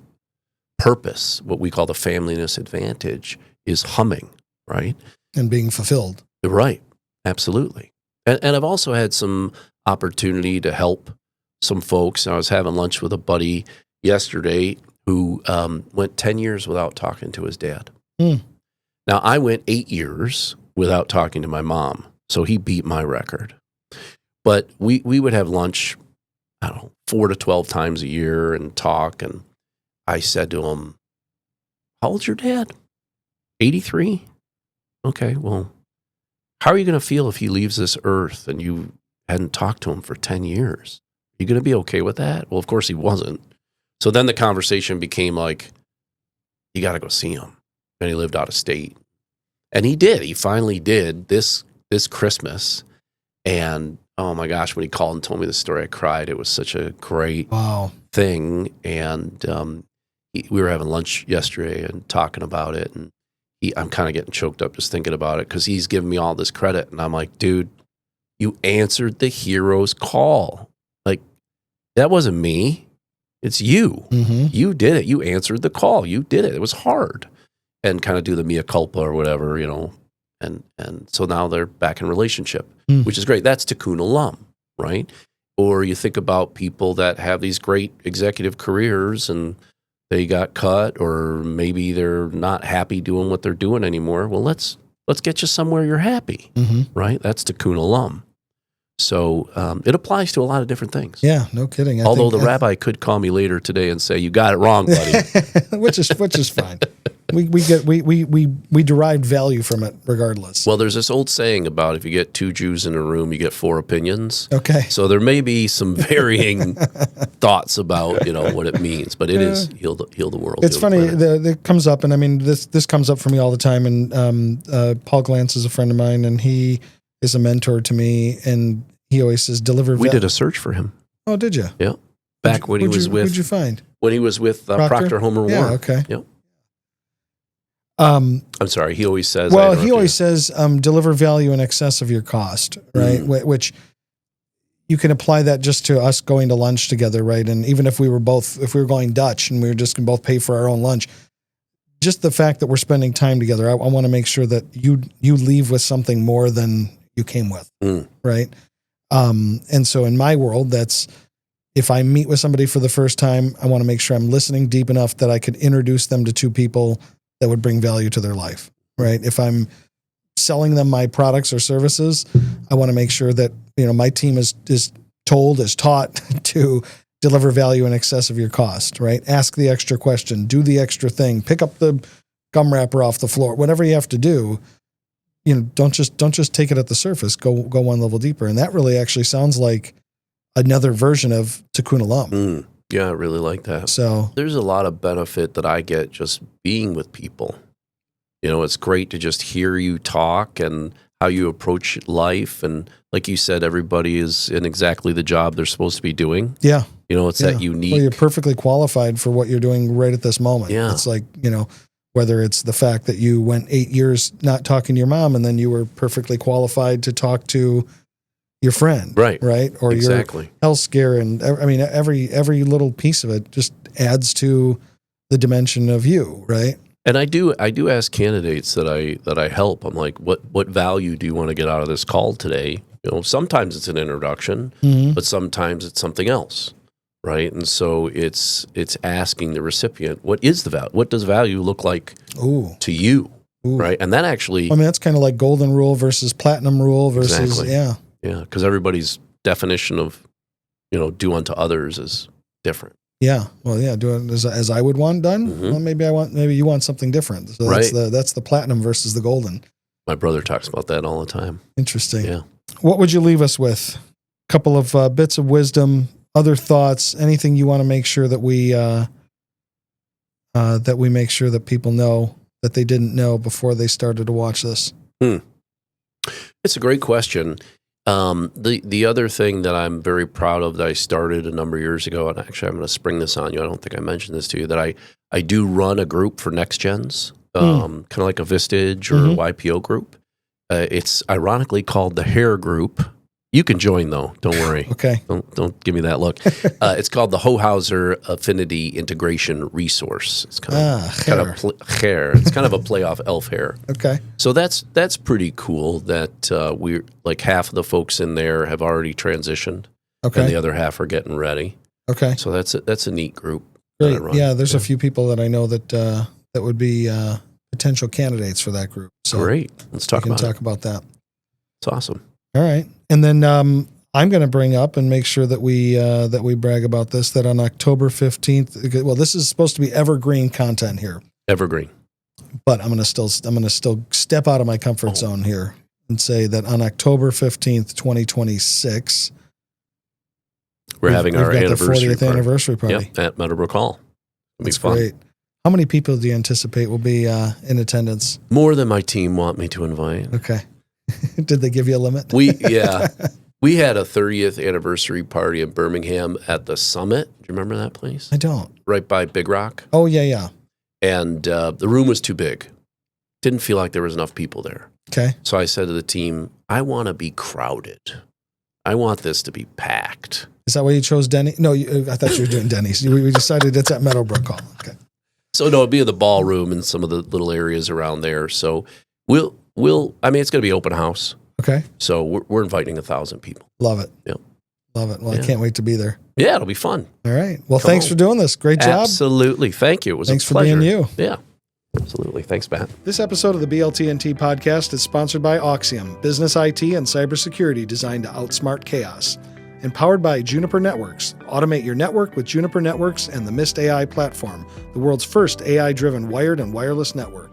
purpose, what we call the familyness advantage, is humming, right? And being fulfilled. Right. Absolutely. And I've also had some opportunity to help some folks. I was having lunch with a buddy yesterday who went 10 years without talking to his dad. Mm. Now, I went 8 years without talking to my mom, so he beat my record. But we would have lunch, I don't know, 4 to 12 times a year and talk. And I said to him, how old's your dad? 83? Okay, well, how are you going to feel if he leaves this earth and you hadn't talked to him for 10 years? you going to be okay with that? Well, of course he wasn't. So then the conversation became like, you got to go see him. And he lived out of state. And he did. He finally did this Christmas. And oh my gosh, when he called and told me the story, I cried. It was such a great thing. And we were having lunch yesterday and talking about it. And I'm kind of getting choked up just thinking about it because he's giving me all this credit. And I'm like, dude, you answered the hero's call. Like, that wasn't me. It's you. Mm-hmm. You did it. You answered the call. You did it. It was hard. And kind of do the mea culpa or whatever, you know. And so now they're back in relationship, which is great. That's Tikkun Olam, right? Or you think about people that have these great executive careers and they got cut, or maybe they're not happy doing what they're doing anymore. Well, let's get you somewhere you're happy, right? That's Tikkun Olam. So it applies to a lot of different things. Yeah, no kidding. Although the rabbi could call me later today and say, "You got it wrong, buddy," which is fine. We derived value from it regardless. Well, there's this old saying about if you get two Jews in a room, you get four opinions. Okay. So there may be some varying thoughts about what it means, but it is heal the world. It's funny it comes up, and I mean this comes up for me all the time. And Paul Glantz is a friend of mine, and he is a mentor to me, and he always says, "Deliver." We did a search for him. Oh, did you? Yeah. Back when he was with. Who'd you find? When he was with Proctor Homer Warren. Yeah. Okay. Yep. I'm sorry. He always says. Well, he always says, "Deliver value in excess of your cost," right? Which you can apply that just to us going to lunch together, right? And even if we were going Dutch and we were just going to both pay for our own lunch, just the fact that we're spending time together, I want to make sure that you leave with something more than you came with, right? And so in my world, that's if I meet with somebody for the first time, I want to make sure I'm listening deep enough that I could introduce them to two people that would bring value to their life, right? If I'm selling them my products or services, I want to make sure that, my team is taught to deliver value in excess of your cost, right? Ask the extra question, do the extra thing, pick up the gum wrapper off the floor, whatever you have to do. Don't just take it at the surface, go one level deeper. And that really actually sounds like another version of Tikkun Olam. Yeah, I really like that. So there's a lot of benefit that I get just being with people. It's great to just hear you talk and how you approach life. And like you said, everybody is in exactly the job they're supposed to be doing. Yeah. It's that unique. Well, you're perfectly qualified for what you're doing right at this moment. Yeah. It's like, whether it's the fact that you went 8 years not talking to your mom and then you were perfectly qualified to talk to your friend, right? Or exactly. Your health scare, and I mean every little piece of it just adds to the dimension of you, right? And I do ask candidates that I help. I'm like, what value do you want to get out of this call today? Sometimes it's an introduction, but sometimes it's something else, right? And so it's asking the recipient, what is the value? What does value look like to you, right? And that actually, that's kind of like golden rule versus platinum rule versus exactly. Yeah, because everybody's definition of, do unto others is different. Yeah, well, yeah, do it as I would want done. Well, maybe you want something different. So that's the platinum versus the golden. My brother talks about that all the time. Interesting. Yeah. What would you leave us with? A couple of bits of wisdom, other thoughts, anything you want to make sure that we make sure that people know that they didn't know before they started to watch this. It's a great question. The other thing that I'm very proud of that I started a number of years ago, and actually I'm going to spring this on you. I don't think I mentioned this to you, that I do run a group for Next Gens, kind of like a Vistage or YPO group. It's ironically called the Hair Group. You can join though. Don't worry. Okay. Don't give me that look. It's called the Hohauser Affinity Integration Resource. It's kind of hair. It's kind of a play off elf hair. Okay. So that's pretty cool that we're like half of the folks in there have already transitioned. Okay. And the other half are getting ready. Okay. So that's a neat group. Great. Yeah, there's a few people that I know that would be potential candidates for that group. So great. Let's talk about that. It's awesome. All right. And then I'm going to bring up and make sure that we brag about this, that on October 15th, well, this is supposed to be evergreen content here. Evergreen. But I'm going to still step out of my comfort zone here and say that on October 15th, 2026, We're having our got anniversary the 40th anniversary party. Yep, at Meadowbrook Hall. It'll be That's fun. great. How many people do you anticipate will be in attendance? More than my team want me to invite. Okay. Did they give you a limit? We had a 30th anniversary party in Birmingham at the Summit. Do you remember that place? I don't. Right by Big Rock. Oh, yeah. And the room was too big. Didn't feel like there was enough people there. Okay. So I said to the team, I want to be crowded. I want this to be packed. Is that why you chose Denny? No, I thought you were doing Denny's. We decided it's at Meadowbrook Hall. Okay. So no, it'll be in the ballroom and some of the little areas around there. So it's going to be open house. Okay. So we're inviting 1,000 people. Love it. Yep. Love it. Well, Yeah. I can't wait to be there. Yeah, it'll be fun. All right. Well, Come thanks on. for doing this. Great job. Absolutely. Thank you. It was Thanks a for pleasure. being you. Yeah. Absolutely. Thanks, Matt. This episode of the BLTNT podcast is sponsored by Oxium, business IT and cybersecurity designed to outsmart chaos. And powered by Juniper Networks. Automate your network with Juniper Networks and the Mist AI platform, the world's first AI-driven wired and wireless network.